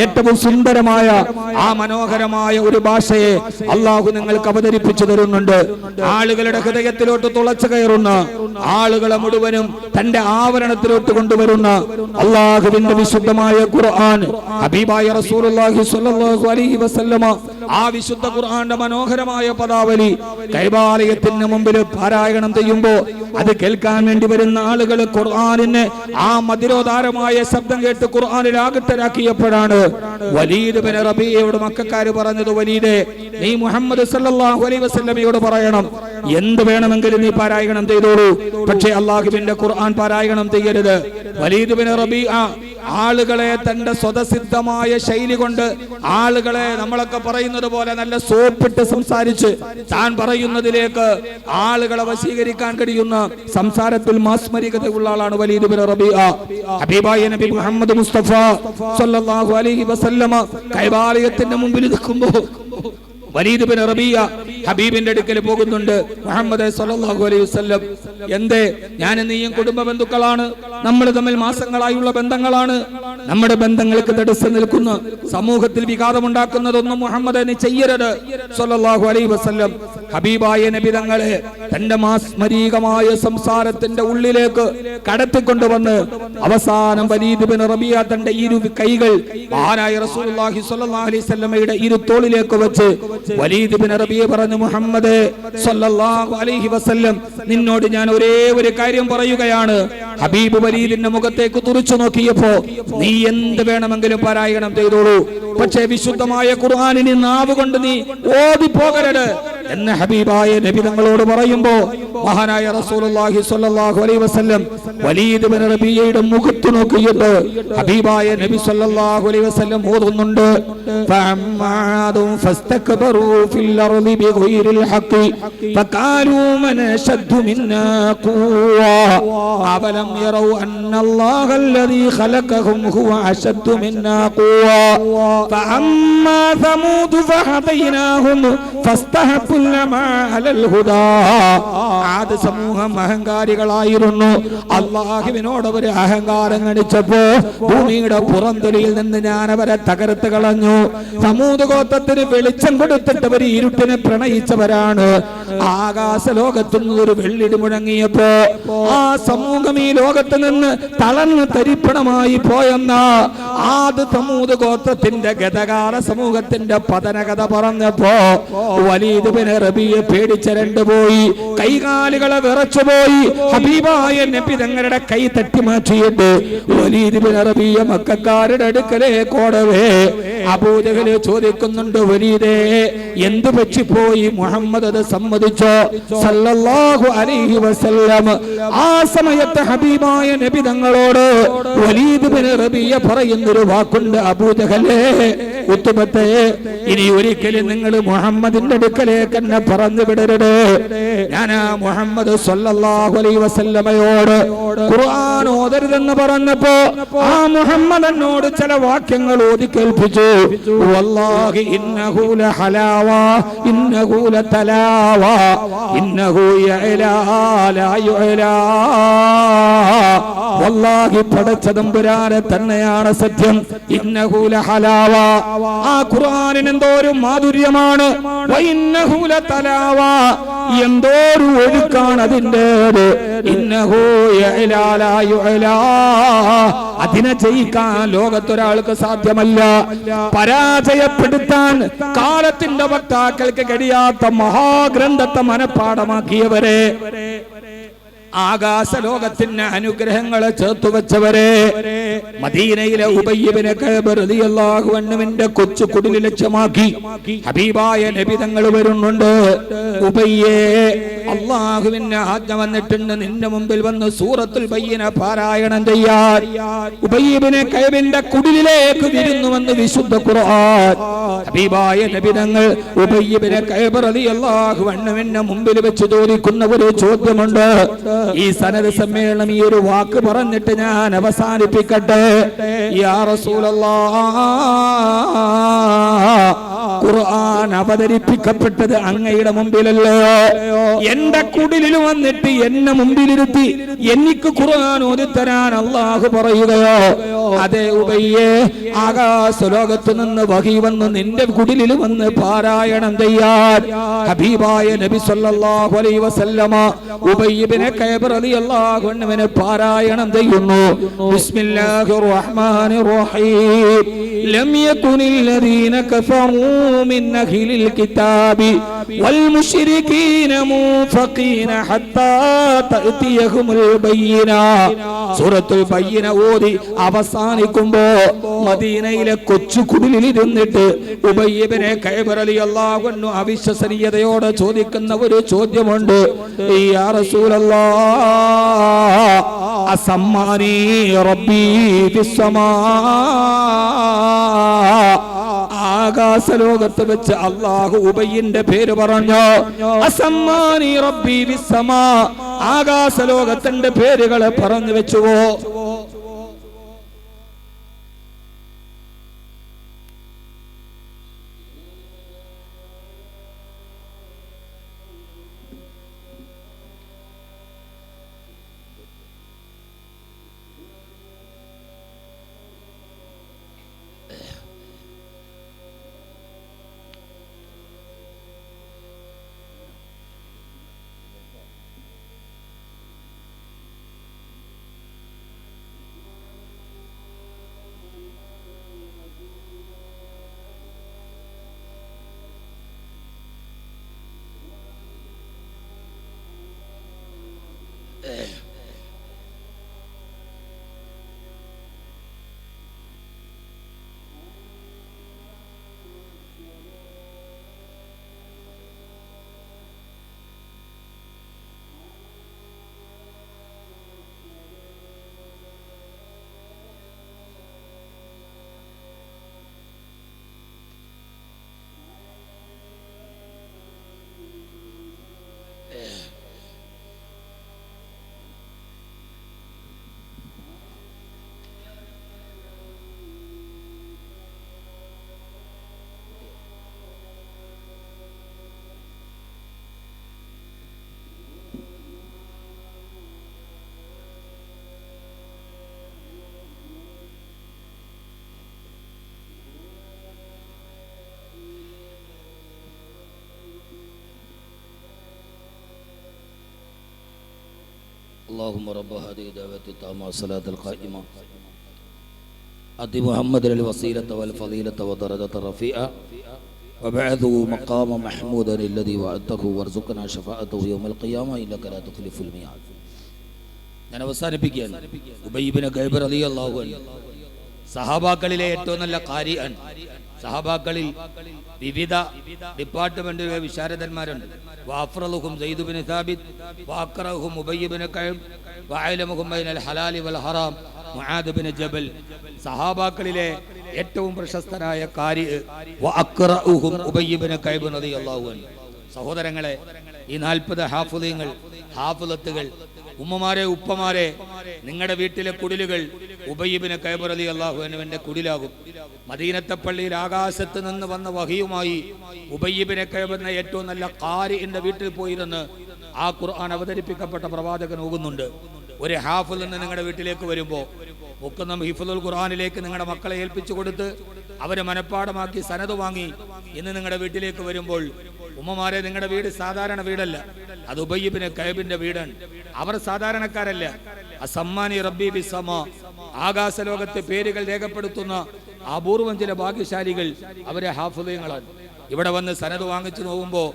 ഏറ്റവും സുന്ദരമായ ആ മനോഹരമായ ഒരു ഭാഷയെ അള്ളാഹു നിങ്ങൾക്ക് അവതരിപ്പിച്ചു തരുന്നുണ്ട്. ആളുകളുടെ ഹൃദയത്തിലോട്ട് തുളച്ചു കയറുന്ന, ആളുകളെ മുഴുവനും തന്റെ ആവരണത്തിലോട്ട് കൊണ്ടുവരുന്ന അള്ളാഹുവിന്റെ വിശുദ്ധമായ ഖുർആൻ, ഹബീബായ റസൂലുള്ളാഹി സ്വല്ലല്ലാഹു അലൈഹി വസല്ലമ ആ വിശുദ്ധ ഖുർആന്റെ മനോഹരമായ പദാവലി കൈബാലയത്തിന് മുമ്പിൽ പാരായണം ചെയ്യുമ്പോൾ അത് കേൾക്കാൻ വേണ്ടി വരുന്ന ആളുകൾ ഖുർആനിനെ ആ മധുരോദാരമായ ശബ്ദം കേട്ട് ഖുർആനിൽ ആകൃഷ്ടരാക്കിയപ്പോഴാണ് വലീദ് ബിൻ റബീഅയോട് മക്കക്കാര് പറഞ്ഞത്, വലീദേ, നീ മുഹമ്മദ് സല്ലല്ലാഹു അലൈഹി വസല്ലമയോട് പറയണം, എന്ത് വേണമെങ്കിലും നീ പാരായണം ചെയ്തോളൂ, പക്ഷേ അല്ലാഹുവിന്റെ ഖുർആൻ പാരായണം ചെയ്യരുത്. വലീദ് ബിൻ റബീഅ ആളുകളെ തന്റെ സ്വതസിദ്ധമായ ശൈലി കൊണ്ട്, ആളുകളെ നമ്മളൊക്കെ പറയുന്നത് പോലെ നല്ല സോപ്പിട്ട് സംസാരിച്ച് താൻ പറയുന്നതിലേക്ക് ആളുകളെ വശീകരിക്കാൻ കഴിയുന്ന സംസാരത്തിൽ മാസ്മരികതയുള്ള ആളാണ് വലീദ് ബിൻ റബീഅ. ഹബീബായ നബി മുഹമ്മദ് മുസ്തഫ സല്ലല്ലാഹു അലൈഹി വസല്ലമ കൈബാലയത്തിന്റെ മുമ്പിൽ നിൽക്കുമ്പോൾ വലീദ് ബിൻ റബീഅ ഹബീബിന്റെ അടുക്കൽ പോകുന്നുണ്ട്. മുഹമ്മദ് സല്ലല്ലാഹു അലൈഹി വസല്ലം, എന്തേ, ഞാൻ നീയും കുടുംബ ബന്ധുക്കളാണ്, നമ്മൾ തമ്മിൽ മാസങ്ങളായുള്ള ബന്ധങ്ങളാണ്, നമ്മുടെ ബന്ധങ്ങൾക്ക് തടസ്സം നിൽക്കുന്ന, സമൂഹത്തിൽ വിഘാതമുണ്ടാക്കുന്നതൊന്നും മുഹമ്മദ് നീ ചെയ്യരുത് സല്ലല്ലാഹു അലൈഹി വസല്ലം. ഹബീബായ നബി തങ്ങളെ തന്റെ മാസ്മരീകമായ സംസാരത്തിന്റെ ഉള്ളിലേക്ക് കടത്തിക്കൊണ്ടുവന്ന് അവസാനം വലീദ് ബിൻ റബീഅ തന്റെ ഇരു കൈകൾ മഹാനായ റസൂലുള്ളാഹി സ്വല്ലല്ലാഹു അലൈഹി വസല്ലമയുടെ ഇരു തോളിലേക്ക് വെച്ച് വലീദ് ബിൻ റബീഅ പറഞ്ഞു, മുഹമ്മദ് സ്വല്ലല്ലാഹു അലൈഹി വസല്ലം, നിന്നോട് ഞാൻ ഒരേ ഒരു കാര്യം പറയുകയാണ്. ഹബീബ് വലീദിന്റെ മുഖത്തേക്ക് തുറിച്ചു നോക്കിയപ്പോ, നീ എന്ത് വേണമെങ്കിലും പാരായണം ചെയ്തോളൂ, പക്ഷേ വിശുദ്ധമായ ഖുർആനിനെ നാവ് കൊണ്ട് നീ ഓതിപ്പോകരുത് എന്ന് ഹബീബായ നബി തങ്ങളോട് പറയുമ്പോ മഹാനായ റസൂലുള്ളാഹി സ്വല്ലല്ലാഹു അലൈഹി വസല്ലം വലീദ് ബിൻ റബീഅയുടെ മുഖത്ത് നോക്കിയിട്ട് ഹബീബായ നബി സ്വല്ലല്ലാഹു അലൈഹി വസല്ലം ഓതുന്നുണ്ട്, ഫഅമ്മാദും ഫസ്തക്ബറൂ ഫിൽ അർളി ബിഗൈരിൽ ഹഖ് ഫഖാലൂ മൻ അശദ്ദു മിന്നാ ഖുവ്വ അവലം യറൗ അന്നല്ലാഹല്ലദീ ഖലഖഹും ഹുവ അശദ്ദു മിന്നാ ഖുവ്വ ഫഅമ്മാ സമൂദ് ഫഹദൈനാഹും ഫസ്തഹബ്ബുൽ അമാ അലൽ ഹുദാ. ആദ് സമൂഹം അഹങ്കാരികളായിരുന്നു. അല്ലാഹുവിനോട് അവർ അഹങ്കാരം കാണിച്ചപ്പോ ഭൂമിയുടെ പുറംതൊലിയിൽ നിന്ന് ഞാൻ അവരെ തകർത്ത് കളഞ്ഞു. സമൂദ് ഗോത്രത്തിന് വെളിച്ചം കൊടുത്തിട്ട് അവർ ഇരുട്ടിനെ പ്രണയിച്ചവരാണ്. ആകാശ ലോകത്തുനിന്ന് ഒരു വെള്ളിടി മുഴങ്ങിയപ്പോ ആ സമൂഹം ഈ ലോകത്ത് നിന്ന് തളർന്ന് തരിപ്പണമായി പോയെന്ന ആദ് സമൂദ് ഗോത്രത്തിന്റെ ഗതകാല സമൂഹത്തിന്റെ പതനകഥ പറഞ്ഞപ്പോ വലീദ് ബിൻ റബീഅ പേടിച്ചരണ്ടു പോയി, കൈകാലുകളെ വിറച്ചുപോയി. ഹബീബായ നബി തങ്ങളുടെ കൈ തട്ടി മാറ്റിയിട്ട് വലീദ് ബിൻ റബീഅ മക്കക്കാരുടെ അടുക്കലേക്ക് ഓടവേ അബൂജഹൽ ചോദിക്കുന്നുണ്ട്, വലീദേ, എന്ത് പറ്റിപ്പോയി? മുഹമ്മദ് അത് സമ്മതിച്ചോ സല്ലല്ലാഹു അലൈഹി വസല്ലം? ആ സമയത്ത് ഹബീബായ നബി തങ്ങളോട് വലീദ് ബിൻ റബീഅ പറയുന്നൊരു വാക്കുണ്ട്, അബൂജഹലേ, ഉത്തുബത്തെ, ഇനി ഒരിക്കലും നിങ്ങൾ മുഹമ്മദിന്റെ അടുക്കലേക്ക് എന്നെ പറഞ്ഞു വിടരുത്. ഞാൻ ആ മുഹമ്മദ് സ്വല്ലല്ലാഹു അലൈഹി വസല്ലമയോട് ഖുർആൻ ഓതരുതെന്ന് പറഞ്ഞപ്പോ ആ മുഹമ്മദ് എന്നോട് ചില വാക്യങ്ങൾ ഓതി കേൾപ്പിച്ചു. വല്ലാഹി ഇന്നഹു ലഹലാവ ഇന്നഹു ലതലാവ ഇന്നഹു യഅലാ ലാ യുഅലാ. വല്ലാഹി പടച്ച തമ്പുരാനെ തന്നെയാണ് സത്യം. ഇന്നഹു ലഹലാവ, ആ ഖുർആനിന് എന്തോ ഒരു മാധുര്യമാണ്. വഇന്നഹു ലതലാവ, എന്തോ ഒരു ഒഴുക്കാണ് അതിൻ്റെത്. ഇന്നഹു യഅലാ ലാ യുഅലാ, അതിനെ ജയിക്കാൻ ലോകത്തൊരാൾക്ക് സാധ്യമല്ല. പരാജയപ്പെടുത്താൻ കാലത്തിന്റെ വക്താക്കൾക്ക് കഴിയാത്ത മഹാഗ്രന്ഥത്തെ മനഃപ്പാഠമാക്കിയവരെ, ആകാശ ലോകത്തിന് അനുഗ്രഹങ്ങളെ ചേർത്തുവെച്ചവരെ, മദീനയിലെ ഉബയ്യ് ഇബ്നു കഅബ് റളിയല്ലാഹു അൻഹുവിന്റെ കൊച്ചു കുടിൽ ലക്ഷ്യമാക്കി ഹബീബായ നബി തങ്ങൾ വരുന്നുണ്ട്. ഉബയ്യേ, അല്ലാഹുവിന്റെ ആജ്ഞ വന്നിട്ടുണ്ട് നിന്റെ മുമ്പിൽ വന്ന് സൂറത്തുൽ ബയ്യിന പാരായണം ചെയ്യാൻ. ഉബയ്യ് ഇബ്നു കഅബിന്റെ കുടിലിലേക്ക് വിരുന്നുവന്ന് വിശുദ്ധ ഖുർആൻ. ഹബീബായ നബി തങ്ങൾ ഉബയ്യ് ഇബ്നു കഅബ് റളിയല്ലാഹു അൻഹുവിന്റെ മുമ്പിൽ വെച്ച് ചോദിക്കുന്ന ഒരു ചോദ്യമുണ്ട്. ഈ സനദ് സമ്മേളനം ഈ ഒരു വാക്ക് പറഞ്ഞിട്ട് ഞാൻ അവസാനിപ്പിക്കട്ടെ. യാ റസൂലല്ലാഹ്, ഖുർആൻ അവതരിപ്പിക്കപ്പെട്ടത് അങ്ങയുടെ മുമ്പിലല്ലയോ? എന്റെ കുടിലിൽ വന്നിട്ട് എന്നെ മുമ്പിലിരുത്തി എനിക്ക് ഖുർആൻ ഓതിത്തരാൻ അല്ലാഹു പറയുകയോ? അതെ ഉബയ്യേ, ആകാശ ലോകത്ത് നിന്ന് വഹി വന്ന് നിന്റെ കുടിലിൽ വന്ന് പാരായണം ചെയ്യാൻ ഹബീബായ നബി സല്ലല്ലാഹു അലൈഹി വസല്ലമ ഉബയ്യ് ഇബ്നു കഅബ് റളിയല്ലാഹു അൻഹുവിനെ പാരായണം ചെയ്യുന്നു. ബിസ്മില്ലാഹിർ റഹ്മാനിർ റഹീം. ലം യകുനില്ലദീന കഫറൂ മിൻ അഹ്ലിൽ കിതാബി വൽ മുശ്രികീന മുൻഫഖീന ഹത്താ തഅതിയഹുൽ ബയ്യിന. സൂറത്തുൽ ബയ്യിന ഓതി അവസാനിക്കുമ്പോ മദീനയിലെ കൊച്ചു കുടിലിൽ ഇരുന്നിട്ട് ഉബയ്യ് ഇബ്നു കഅബ് റളിയല്ലാഹു അൻഹു അവിശ്വസനീയതയോടെ ചോദിക്കുന്ന ഒരു ചോദ്യമുണ്ട്. യാ റസൂലല്ലാഹ്, അസമ്മാനി റബ്ബി ഫിസ്സമാ, ആകാശ ലോകത്ത് വെച്ച് അല്ലാഹു ഉബയ്യിന്റെ പേര് പറഞ്ഞു. അസമ്മാനി റബ്ബി ഫിസ്സമാ, ആകാശ ലോകത്തിന്റെ പേരുകളെ പറഞ്ഞു വെച്ചുവോ? اللهم رب هذه الدعوة التامة والصلاة القائمة آت محمدا الوسيلة والفضيلة ودرجة الرفيعة وابعثه مقام محمودا الذي وعدته وارزقنا شفاعته يوم القيامة إنك لا تخلف الميعاد. ഞാൻ അവസാനിപ്പിക്കുകയാണ്. ഉബയ്യ് ഇബ്നു കഅബ് റളിയല്ലാഹു അൻഹു സഹാബാക്കളിലെ ഏറ്റവും നല്ല ഖാരിഅൻ. സഹാബാക്കളിൽ വിവിധ ഡിപ്പാർട്ട്മെന്റിലെ വിശാരദന്മാരുണ്ട്. വഅഫ്റലുഹും സയ്യിദ് ഇബ്നു സാബിത് വഅഖറഹും ഉബയ്യ് ഇബ്നു കഅബ് വഅലമുഹും ബൈനൽ ഹലാലി വൽ ഹറാം മുആദ് ഇബ്നു ജബൽ. സഹാബാക്കളിലെ ഏറ്റവും പ്രശസ്തനായ ഖാരി വഅഖറഉഹും ഉബയ്യ് ഇബ്നു കഅബ് റളിയല്ലാഹു അൻഹു. സഹോദരങ്ങളെ, ഈ 40 ഹാഫിളീങ്ങൾ, ഹാഫിളത്തുകൾ, ഉമ്മമാരെ, ഉപ്പമാരെ, നിങ്ങളുടെ വീട്ടിലെ കുടിലുകൾ ഉബയ്യ് ഇബ്നു കഅബ് റളിയല്ലാഹു അൻഹുവിന്റെ കുടിലാകും. മദീനത്തെ പള്ളിയിൽ ആകാശത്ത് നിന്ന് വന്ന വഹിയുമായി ഉബയ്യ് ഇബ്നു കഅബ് എന്ന ഏറ്റവും നല്ല ഖാരിന്റെ വീട്ടിൽ പോയിരുന്ന് ആ ഖുർആൻ അവതരിപ്പിക്കപ്പെട്ട പ്രവാചകൻ ഓകുന്നുണ്ട്. ഒരു ഹാഫിൾ നിന്ന് നിങ്ങളുടെ വീട്ടിലേക്ക് വരുമ്പോൾ മുക്കുന്ന ഹിഫ്ളുൽ ഖുർആനിലേക്ക് നിങ്ങളുടെ മക്കളെ ഏൽപ്പിച്ചു കൊടുത്ത് അവരെ മനഃപ്പാടമാക്കി സനത് വാങ്ങി ഇന്ന് നിങ്ങളുടെ വീട്ടിലേക്ക് വരുമ്പോൾ, ഉമ്മമാരെ, നിങ്ങളുടെ വീട് സാധാരണ വീടല്ല, അത് ഉബയ്യ് ഇബ്നു കഅബിന്റെ വീടാണ്. അവർ സാധാരണക്കാരല്ല. അസമ്മാനി റബ്ബി ബിസ്സമാ, ആകാശലോകത്തെ പേരുകൾ രേഖപ്പെടുത്തുന്ന അപൂർവം ചില ഭാഗ്യശാലികൾ അവരെ ഹാഫിളീങ്ങളാണ്. ഇവിടെ വന്ന് സനത് വാങ്ങിച്ചു നോക്കുമ്പോൾ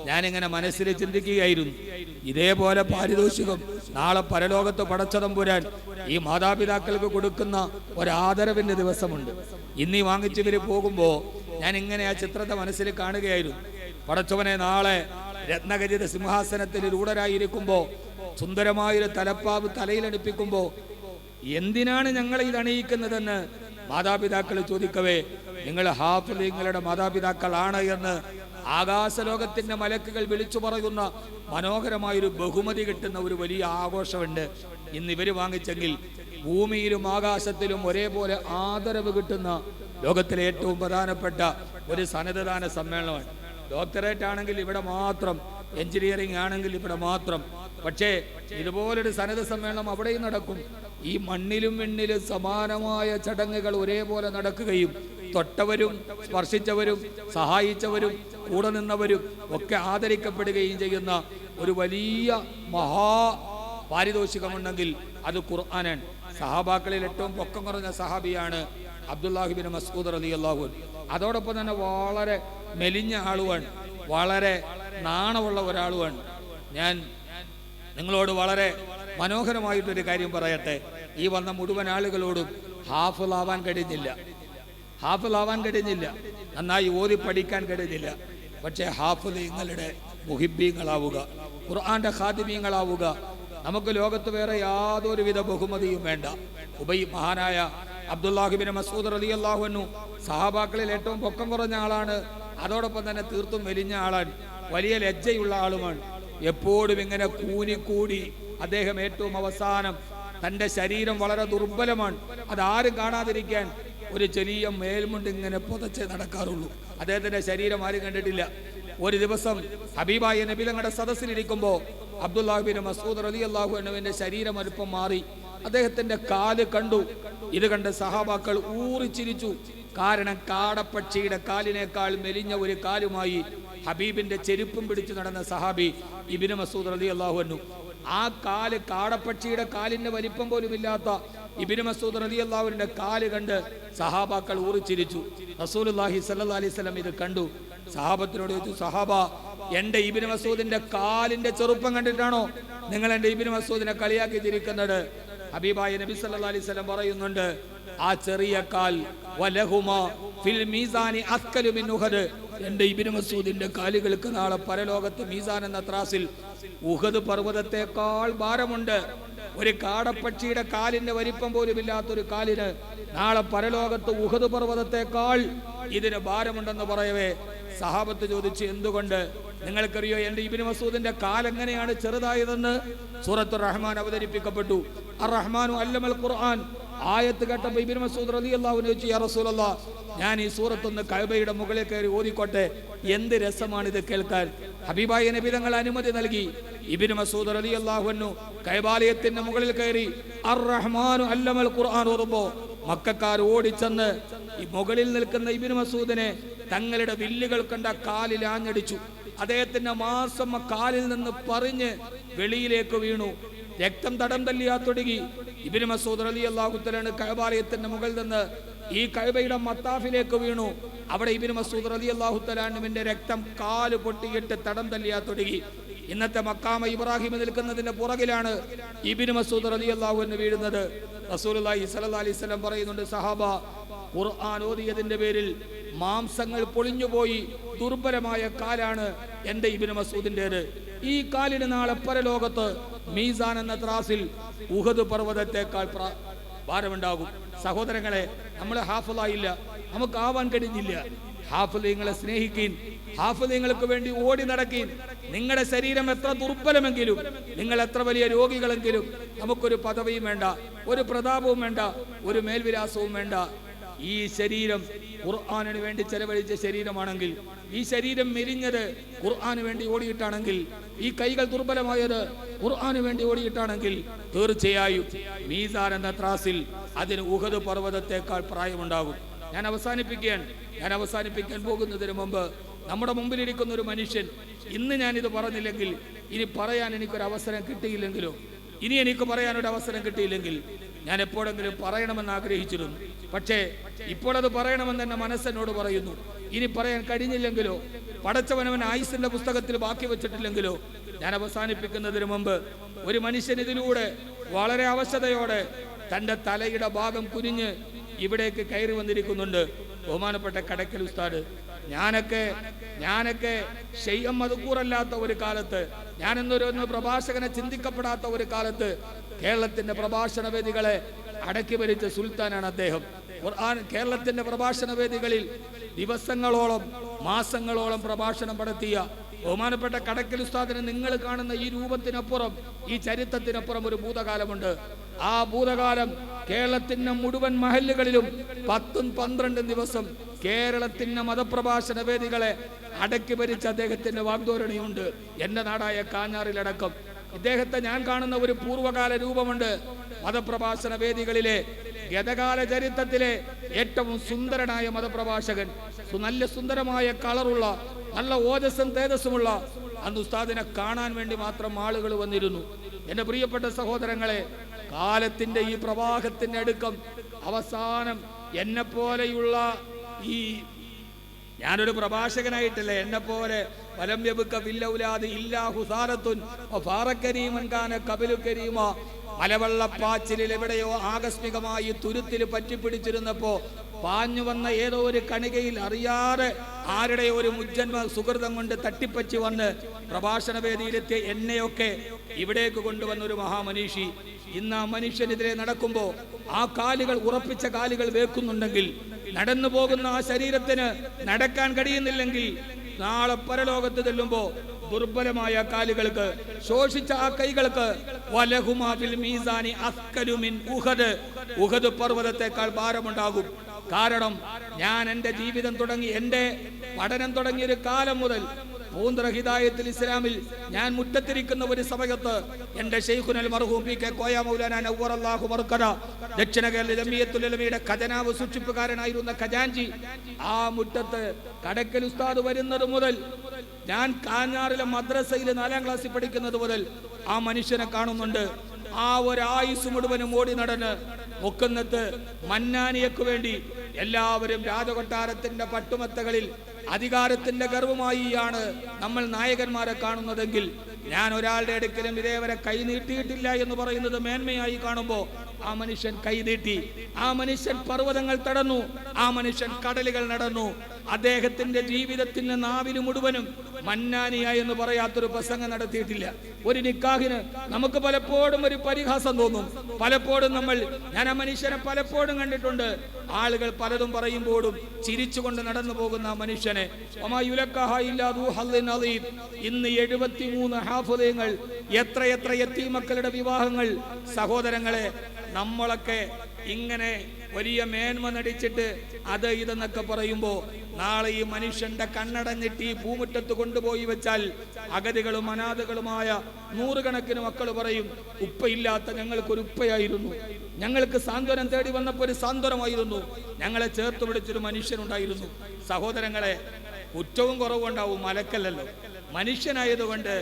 ഞാനിങ്ങനെ മനസ്സിൽ ചിന്തിക്കുകയായിരുന്നു, ഇതേപോലെ പാരിതോഷികം നാളെ പരലോകത്ത് പടച്ചതമ്പുരാൻ ഈ മാതാപിതാക്കൾക്ക് കൊടുക്കുന്ന ഒരാദരവിന്റെ ദിവസമുണ്ട്. ഇന്നീ വാങ്ങിച്ചവർ പോകുമ്പോൾ ഞാൻ ഇങ്ങനെ ആ ചിത്രത്തെ മനസ്സിൽ കാണുകയായിരുന്നു. പടച്ചവനെ, നാളെ രത്നഖചിത സിംഹാസനത്തിൽ രൂഢരായിരിക്കുമ്പോൾ സുന്ദരമായൊരു തലപ്പാവ് തലയിലണിപ്പിക്കുമ്പോൾ എന്തിനാണ് ഞങ്ങളെ ഇത് അണിയിക്കുന്നതെന്ന് മാതാപിതാക്കൾ ചോദിക്കവേ, നിങ്ങൾ ഹാഫിളീങ്ങളുടെ മാതാപിതാക്കളാണ് എന്ന് ആകാശലോകത്തിന്റെ മലക്കുകൾ വിളിച്ചു പറയുന്ന മനോഹരമായൊരു ബഹുമതി കിട്ടുന്ന ഒരു വലിയ ആഘോഷമുണ്ട്. ഇന്ന് ഇവർ വാങ്ങിച്ചെങ്കിൽ ഭൂമിയിലും ആകാശത്തിലും ഒരേപോലെ ആദരവ് കിട്ടുന്ന ലോകത്തിലെ ഏറ്റവും പ്രധാനപ്പെട്ട ഒരു സന്നദ്ധദാന സമ്മേളനമാണ്. ഡോക്ടറേറ്റ് ആണെങ്കിൽ ഇവിടെ മാത്രം, എഞ്ചിനീയറിംഗ് ആണെങ്കിൽ ഇവിടെ മാത്രം. പക്ഷേ ഇതുപോലൊരു സന്നദ്ധ സമ്മേളനം അവിടെയും നടക്കും. ഈ മണ്ണിലും വെണ്ണിലും സമാനമായ ചടങ്ങുകൾ ഒരേപോലെ നടക്കുകയും തൊട്ടവരും സ്പർശിച്ചവരും സഹായിച്ചവരും കൂടെ നിന്നവരും ഒക്കെ ആദരിക്കപ്പെടുകയും ചെയ്യുന്ന ഒരു വലിയ മഹാ പാരിതോഷികമുണ്ടെങ്കിൽ അത് ഖുർആനാണ്. സഹാബാക്കളിൽ ഏറ്റവും പൊക്കം കുറഞ്ഞ സഹാബിയാണ് അബ്ദുല്ലാഹി ഇബ്നു മസ്ഊദ് റളിയല്ലാഹു അൻഹു. അതോടൊപ്പം തന്നെ വളരെ മെലിഞ്ഞ ആളുമാണ്, വളരെ നാണമുള്ള ഒരാളുമാണ്. ഞാൻ നിങ്ങളോട് വളരെ മനോഹരമായിട്ടൊരു കാര്യം പറയട്ടെ. ഈ വന്ന മുഴുവൻ ആളുകളോടും ഹാഫിളാവാൻ കഴിഞ്ഞില്ല, നന്നായി ഓതി പഠിക്കാൻ കഴിഞ്ഞില്ല. പക്ഷേ ഹാഫിളീങ്ങളുടെ മുഹിബ്ബീങ്ങളാവുക, ഖുർആന്റെ ഖാദിമീങ്ങളാവുക. നമുക്ക് ലോകത്ത് വേറെ യാതൊരുവിധ ബഹുമതിയും വേണ്ട. മഹാനായ അബ്ദുല്ലാഹി ഇബ്നു മസ്ഊദ് റളിയല്ലാഹു അൻഹു സഹാബാക്കളിൽ ഏറ്റവും പൊക്കം കുറഞ്ഞ ആളാണ്. അതോടൊപ്പം തന്നെ തീർത്തും മെലിഞ്ഞ ആളാണ്, വലിയ ലജ്ജയുള്ള ആളുമാണ്. എപ്പോഴും ഇങ്ങനെ കൂനിക്കൂടി അദ്ദേഹം ഏറ്റവും അവസാനം തൻ്റെ ശരീരം വളരെ ദുർബലമാണ്, അതാരും കാണാതിരിക്കാൻ ഒരു ചെറിയ മേൽമുണ്ട് ഇങ്ങനെ പുതച്ചേ നടക്കാറുള്ളൂ. അദ്ദേഹത്തിന്റെ ശരീരം ആരും കണ്ടിട്ടില്ല. ഒരു ദിവസം ഹബീബായ നബി തങ്ങളുടെ സദസ്സിലിരിക്കുമ്പോൾ അബ്ദുല്ലാഹി ഇബ്നു മസ്ഊദ് റളിയല്ലാഹു അൻഹുവിന്റെ ശരീരം അല്പം മാറി, അദ്ദേഹത്തിന്റെ കാല് കണ്ടു. ഇത് കണ്ട് സഹാബാക്കൾ ഊറിച്ചിരിച്ചു. കാരണം കാടപ്പക്ഷിയുടെ കാലിനേക്കാൾ മെലിഞ്ഞ ഒരു കാലുമായി ഹബീബിന്റെ ചെരുപ്പും പിടിച്ചു നടന്ന സഹാബി ഇബ്നു മസ്ഊദ് റളിയല്ലാഹു അൻഹു. ആ കാല് കാടപ്പക്ഷിയുടെ കാലിന്റെ വലിപ്പം പോലും ഇല്ലാത്ത ഇബ്നു മസ്ഊദ് റളിയല്ലാഹു അൻഹുവിന്റെ കാല് കണ്ട് സഹാബാക്കൾ ഊറിച്ചിരിച്ചു. റസൂലുള്ളാഹി സ്വല്ലല്ലാഹു അലൈഹി വസല്ലം ഇത് കണ്ടു. സഹാബത്തിനോട് ചോദിച്ചു, സഹാബ, എന്റെ ഇബ്നു മസ്ഊദിന്റെ കാലിന്റെ ചെറുപ്പം കണ്ടിട്ടാണോ നിങ്ങൾ എന്റെ ഇബ്നു മസ്ഊദിനെ കളിയാക്കി ചിരിക്കുന്നത്? ഹബീബായ നബി സല്ലല്ലാഹു അലൈഹി വസല്ലം പറയുന്നുണ്ട്, ആ ചെറിയ കാൽ വലഹുമാ ഫിൽ മീസാനി അസ്കലു മിൻ ഉഹദ്, എന്റെ ഇബ്നു മസ്ഊദിന്റെ കാലുകൾക്ക് നാളെ പരലോകത്ത് മീസാൻ എന്ന ത്രാസിൽ ഉഹദ് പർവ്വതത്തെക്കാൾ ഭാരമുണ്ട്. ഒരു കാടപ്പക്ഷിയുടെ കാലിന്റെ വലിപ്പം പോലും ഇല്ലാത്തൊരു കാലിന് നാളെ പരലോകത്ത് ഉഹദ് പർവ്വതത്തെക്കാൾ ഇതിന് ഭാരമുണ്ടെന്ന് പറയവേ സഹാബത്ത് ചോദിച്ചു, എന്തുകൊണ്ട്? നിങ്ങൾക്കറിയോ എന്റെ ഇബ്നു മസ്ഊദിന്റെ കാൽ എങ്ങനെയാണ് ചെറുതായതെന്ന്? സൂറത്തുർ റഹ്മാൻ അവതരിപ്പിക്കപ്പെട്ടു. അർ റഹ്മാനു അല്ലമൽ ഖുർആൻ ആയത്ത് കേട്ടപ്പോൾ ഇബ്നു മസ്ഊദ് റളിയല്ലാഹു അൻഹു ചോദിച്ചു, യാ റസൂലല്ലാഹ്, ഞാൻ ഈ സൂറത്തൊന്ന് കഅബയുടെ മുകളിൽ കയറി ഓതിക്കോട്ടെ, എന്ത് രസമാണ് ഇത് കേൾക്കാൻ. ഹബീബായ നബി തങ്ങൾ അനുമതി നൽകി. ഇബ്നു മസ്ഊദ് റളിയല്ലാഹു അൻഹു കഅബാലയത്തിന്റെ മുകളിൽ കയറി അർ റഹ്മാനു അല്ലമൽ ഖുർആൻ ഓതുമ്പോൾ മക്കക്കാർ ഓടിച്ചെന്ന് ഈ മുകളിൽ നിൽക്കുന്ന ഇബ്നു മസ്ഊദിനെ തങ്ങളുടെ വില്ലുകൾ കണ്ട കാലിൽ ആഞ്ഞടിച്ചു. അദ്ദേഹത്തിന്റെ മാസം കാലിൽ നിന്ന് പറഞ്ഞ് വെളിയിലേക്ക് വീണു. രക്തം തടം തല്ലിയാത്തൊടുങ്ങി. ഇബ്നു മസ്ഊദ് റളിയല്ലാഹു തആല കഅബാലയത്തിന്റെ മുകളിൽ നിന്ന് ഈ കഅബയുടെ മത്താഫിലേക്ക് വീണു. അവിടെ ഇബ്നു മസ്ഊദ് റളിയല്ലാഹു തആലാന്റെ രക്തം കാല് പൊട്ടിയിട്ട് തടം തല്ലിയാത്തൊടുങ്ങി. ഇന്നത്തെ മക്കാമ ഇബ്രാഹിം നിൽക്കുന്നതിന്റെ പുറകിലാണ് ഇബ്നു മസ്ഊദ് റളിയല്ലാഹു അൻഹു വീഴുന്നത്. റസൂലുള്ളാഹി സ്വല്ലല്ലാഹു അലൈഹി വസല്ലം പറയുന്നുണ്ട്, സഹാബ, ഖുർആൻ ഓതിയതിന്റെ പേരിൽ മാംസങ്ങൾ പൊളിഞ്ഞുപോയി. ദുർബലമായ കാലാണ് എന്റെ ഇബ്നു മസ്ഊദിന്റേത്. ഈ കാലിന് നാളെ പരലോകത്ത് മീസാൻ എന്ന ത്രാസിൽ ഉഹദ് പർവ്വതത്തെക്കാൾ ഭാരമുണ്ടാകും. സഹോദരങ്ങളെ, നമ്മൾ ഹാഫിളായില്ല, നമുക്കാവാൻ കഴിഞ്ഞില്ല. ഹാഫിളീങ്ങളെ സ്നേഹിക്കീൻ, ഹാഫിളീങ്ങൾക്ക് വേണ്ടി ഓടി നടക്കീൻ. നിങ്ങളുടെ ശരീരം എത്ര ദുർബലമെങ്കിലും, നിങ്ങൾ എത്ര വലിയ രോഗികളെങ്കിലും, നമുക്കൊരു പദവിയും വേണ്ട, ഒരു പ്രതാപവും വേണ്ട, ഒരു മേൽവിലാസവും വേണ്ട. ഈ ശരീരം ഖുർആനിന് വേണ്ടി ചെലവഴിച്ച ശരീരമാണെങ്കിൽ, ഈ ശരീരം മെലിഞ്ഞത് ഖുർആന് വേണ്ടി ഓടിയിട്ടാണെങ്കിൽ, ഈ കൈകൾ ദുർബലമായത് ഖുർആന് വേണ്ടി ഓടിയിട്ടാണെങ്കിൽ, തീർച്ചയായും മീസാൻ എന്ന ത്രാസിൽ അതിന് ഉഹദ് പർവ്വതത്തെക്കാൾ പ്രായമുണ്ടാകും. ഞാൻ അവസാനിപ്പിക്കാൻ പോകുന്നതിന് മുമ്പ് നമ്മുടെ മുമ്പിലിരിക്കുന്ന ഒരു മനുഷ്യൻ, ഇന്ന് ഞാനിത് പറഞ്ഞില്ലെങ്കിൽ, ഇനി പറയാൻ എനിക്കൊരു അവസരം കിട്ടിയില്ലെങ്കിലോ, ഇനി എനിക്ക് പറയാനൊരു അവസരം കിട്ടിയില്ലെങ്കിൽ ഞാൻ എപ്പോഴെങ്കിലും പറയണമെന്ന് ആഗ്രഹിച്ചിരുന്നു. പക്ഷേ ഇപ്പോൾ അത് പറയണമെന്ന് എൻ്റെ മനസ്സെന്നോട് പറയുന്നു. ഇനി പറയാൻ കഴിഞ്ഞില്ലെങ്കിലോ, പടച്ചവനവൻ ആയുസിന്റെ പുസ്തകത്തിൽ ബാക്കി വെച്ചിട്ടില്ലെങ്കിലോ, ഞാൻ അവസാനിപ്പിക്കുന്നതിന് മുമ്പ് ഒരു മനുഷ്യൻ ഇതിലൂടെ വളരെ അവശതയോടെ തൻ്റെ തലയുടെ ഭാഗം കുനിഞ്ഞ് ഇവിടേക്ക് കയറി വന്നിരിക്കുന്നുണ്ട്. ബഹുമാനപ്പെട്ട കടക്കൽ ഉസ്താദ്, ഞാനൊക്കെ ശൈഅം മദ്കൂറല്ലാത്ത ഒരു കാലത്ത്, ഞാനെന്നൊരു പ്രഭാഷകനെ ചിന്തിക്കപ്പെടാത്ത ഒരു കാലത്ത് കേരളത്തിന്റെ പ്രഭാഷണ വേദികളെ അടക്കി ഭരിച്ച സുൽത്താനാണ് അദ്ദേഹം. കേരളത്തിന്റെ പ്രഭാഷണ വേദികളിൽ ദിവസങ്ങളോളം മാസങ്ങളോളം പ്രഭാഷണം നടത്തിയ ബഹുമാനപ്പെട്ട കടക്കൽ ഉസ്താദിനെ നിങ്ങൾ കാണുന്ന ഈ രൂപത്തിനപ്പുറം, ഈ ചരിത്രത്തിനപ്പുറം ഒരു ഭൂതകാലമുണ്ട്. ആ ഭൂതകാലം കേരളത്തിന്റെ മുഴുവൻ മഹല്ലുകളിലും 10-12 ദിവസം കേരളത്തിന്റെ മതപ്രഭാഷണ വേദികളെ അടക്കി ഭരിച്ച അദ്ദേഹത്തിന്റെ വാഗ്ദോരണിയുണ്ട്. എന്റെ നാടായ കാഞ്ഞാറിലടക്കം ഇദ്ദേഹത്തെ ഞാൻ കാണുന്ന ഒരു പൂർവ്വകാല രൂപമുണ്ട്. മതപ്രഭാഷണ വേദികളിലെ ഗതകാല ചരിത്രത്തിലെ ഏറ്റവും സുന്ദരനായ മതപ്രഭാഷകൻ, നല്ല സുന്ദരമായ കളറുള്ള, നല്ല ഓജസ്സും തേജസ്സുമുള്ള അന്ന് ഉസ്താദിനെ കാണാൻ വേണ്ടി മാത്രം ആളുകൾ വന്നിരുന്നു. എന്റെ പ്രിയപ്പെട്ട സഹോദരങ്ങളെ, കാലത്തിന്റെ ഈ പ്രവാഹത്തിന്റെ അടുക്കം അവസാനം എന്നെ പോലെയുള്ള ഈ, ഞാനൊരു പ്രഭാഷകനായിട്ടല്ലേ, എന്നെ പോലെ വലം യബ്ക ഫില്ലൗലാദി ഇല്ലാ ഹുസാറത്തുൻ വഫാറകരീമൻ കാന ഖബലു കരീമ, മലവെള്ളപ്പാച്ചിലിൽ എവിടെയോ ആകസ്മികമായി തുരുത്തിൽ പറ്റിപ്പിടിച്ചിരുന്നപ്പോ പാഞ്ഞു വന്ന ഏതോ ഒരു കണികയിൽ അറിയാതെ ആരുടെ ഒരു മുജ്ജന്മ സുഹൃതം കൊണ്ട് തട്ടിപ്പറ്റി വന്ന് പ്രഭാഷണ വേദിയിലെത്തിയ എന്നെയൊക്കെ ഇവിടേക്ക് കൊണ്ടുവന്ന ഒരു മഹാമനീഷി. ഇന്ന് ആ മനുഷ്യനെതിരെ നടക്കുമ്പോ ആ കാലുകൾ, ഉറപ്പിച്ച കാലുകൾ വേക്കുന്നുണ്ടെങ്കിൽ, നടന്നു പോകുന്ന ആ ശരീരത്തിന് നടക്കാൻ കഴിയുന്നില്ലെങ്കിൽ, നാളെ പരലോകത്ത് ചെല്ലുമ്പോ ദുർബലമായ കാലുകൾക്ക്, ശോഷിച്ച ആ കൈകൾക്ക് വലഹുമാ ഫിൽ മീസാനി അസ്കലു മിൻ ഉഹദ്, ഉഹദ് പർവ്വതത്തെക്കാൾ ഭാരമുണ്ടാകും. കാരണം ഞാൻ എൻ്റെ ജീവിതം തുടങ്ങി, എൻ്റെ പഠനം തുടങ്ങിയ ഒരു കാലം മുതൽ പൂന്തറ ഹിദായത്തുൽ ഇസ്ലാമിൽ ഞാൻ മുറ്റത്തിരിക്കുന്ന ഒരു സമയത്ത് എൻ്റെ ശൈഖുനൽ മർഹൂം പി കെ കോയ മൗലാന നവ്വറല്ലാഹു മർക്കദ, ദക്ഷിണ കേരള ജമിയത്തുൽ ഉലമയുടെ ഖജനാവ് സൂക്ഷിപ്പുകാരനായിരുന്ന ഖജാൻജി, ആ മുറ്റത്ത് കടക്കൽ ഉസ്താദ് വരുന്നത് മുതൽ, ഞാൻ കാഞ്ഞാറിലെ മദ്രസയിൽ 4ാം ക്ലാസ്സിൽ പഠിക്കുന്നത് മുതൽ ആ മനുഷ്യനെ കാണുന്നുണ്ട്. ആ ഒരു ആയുസ് മുഴുവനും ഓടി നടന്ന് മുക്കുന്നത്ത് മന്നാനിയക്ക് വേണ്ടി എല്ലാവരും രാജകൊട്ടാരത്തിന്റെ പട്ടുമത്തകളിൽ അധികാരത്തിന്റെ ഗർവമായിയാണ് നമ്മൾ നായകന്മാരെ കാണുന്നതെങ്കിൽ, ഞാൻ ഒരാളുടെ അടുക്കലും ഇതേവരെ കൈ നീട്ടിയിട്ടില്ല എന്ന് പറയുന്നത് മേന്മയായി കാണുമ്പോൾ ആ മനുഷ്യൻ കൈ നീട്ടി, ആ മനുഷ്യൻ പർവ്വതങ്ങൾ തടഞ്ഞു, ആ മനുഷ്യൻ കടലുകൾ നടന്നു. അദ്ദേഹത്തിന്റെ ജീവിതത്തിന്റെ നാവിന് മുഴുവനും മന്നാനിയ എന്ന് പറയാത്തൊരു പ്രസംഗം നടത്തിയിട്ടില്ല. ഒരു നിക്കാഹിന് നമുക്ക് പലപ്പോഴും ഒരു പരിഹാസം തോന്നും. പലപ്പോഴും ഞാൻ ആ മനുഷ്യനെ പലപ്പോഴും കണ്ടിട്ടുണ്ട്. ആളുകൾ പലതും പറയുമ്പോഴും ചിരിച്ചുകൊണ്ട് നടന്നു പോകുന്ന ആ മനുഷ്യനെ ഇന്ന് 73 ഹാഫിളുകൾ, എത്രയെത്ര യതീമക്കളുടെ വിവാഹങ്ങൾ. സഹോദരങ്ങളെ, നമ്മളൊക്കെ ഇങ്ങനെ വലിയ മേന്മ നടിച്ചിട്ട് അത് ഇതെന്നൊക്കെ പറയുമ്പോ, നാളെ ഈ മനുഷ്യന്റെ കണ്ണടഞ്ഞിട്ട് ഈ ഭൂമുറ്റത്ത് കൊണ്ടുപോയി വെച്ചാൽ അഗതികളും അനാഥകളുമായ 100 കണക്കിന് മക്കൾ പറയും, ഉപ്പയില്ലാത്ത ഞങ്ങൾക്കൊരു ഉപ്പയായിരുന്നു, ഞങ്ങൾക്ക് സാന്ത്വനം തേടി വന്നപ്പോൾ ഒരു സാന്ത്വനമായിരുന്നു, ഞങ്ങളെ ചേർത്ത് പിടിച്ചൊരു മനുഷ്യനുണ്ടായിരുന്നു. സഹോദരങ്ങളെ, കുറ്റവും കുറവുണ്ടാവും, മലക്കല്ലല്ലോ, മനുഷ്യനായതുകൊണ്ട്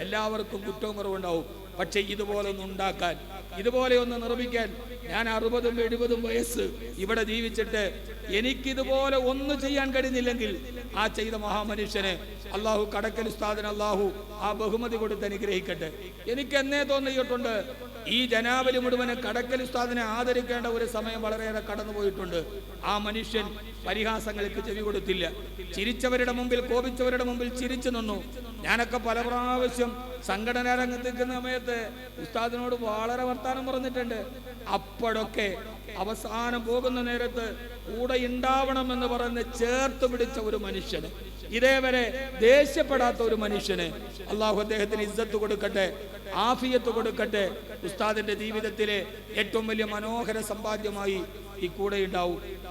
എല്ലാവർക്കും കുറ്റവും കുറവുണ്ടാവും. പക്ഷെ ഇതുപോലെ ഒന്ന് ഉണ്ടാക്കാൻ, ഇതുപോലെ ഒന്ന് നിർമ്മിക്കാൻ, ഞാൻ 60-70 വയസ്സ് ഇവിടെ ജീവിച്ചിട്ട് എനിക്കിതുപോലെ ഒന്നും ചെയ്യാൻ കഴിഞ്ഞില്ലെങ്കിൽ, ആ ചെയ്ത മഹാമനുഷ്യനെ അള്ളാഹു, കടക്കൽ ഉസ്താദിന് അള്ളാഹു ആ ബഹുമതി കൊടുത്ത് അനുഗ്രഹിക്കട്ടെ. എനിക്ക് എന്നേ തോന്നിയിട്ടുണ്ട്, ഈ ജനാവലി മുഴുവന് കടക്കൽ ഉസ്താദിനെ ആദരിക്കേണ്ട ഒരു സമയം വളരെയേറെ കടന്നുപോയിട്ടുണ്ട്. ആ മനുഷ്യൻ പരിഹാസങ്ങൾക്ക് ചെവി കൊടുത്തില്ല. ചിരിച്ചവരുടെ മുമ്പിൽ, കോപിച്ചവരുടെ മുമ്പിൽ ചിരിച്ചു നിന്നു. ഞാനൊക്കെ പല പ്രാവശ്യം സംഘടനാ രംഗത്ത് നിൽക്കുന്ന സമയത്ത് ഉസ്താദിനോട് വളരെ വർത്താനം പറഞ്ഞിട്ടുണ്ട്. അപ്പോഴൊക്കെ അവസാനം പോകുന്ന നേരത്ത് കൂടെ ഉണ്ടാവണമെന്ന് പറഞ്ഞ് ചേർത്ത് പിടിച്ച ഒരു മനുഷ്യന്, ഇതേവരെ ദേഷ്യപ്പെടാത്ത ഒരു മനുഷ്യന് അള്ളാഹു അദ്ദേഹത്തിന് ഇസ്സത്ത് കൊടുക്കട്ടെ, ആഫിയത്ത് കൊടുക്കട്ടെ. ഉസ്താദിന്റെ ജീവിതത്തിലെ ഏറ്റവും വലിയ മനോഹര സമ്പാദ്യമായി ഈ കൂടെ ഉണ്ടാവും.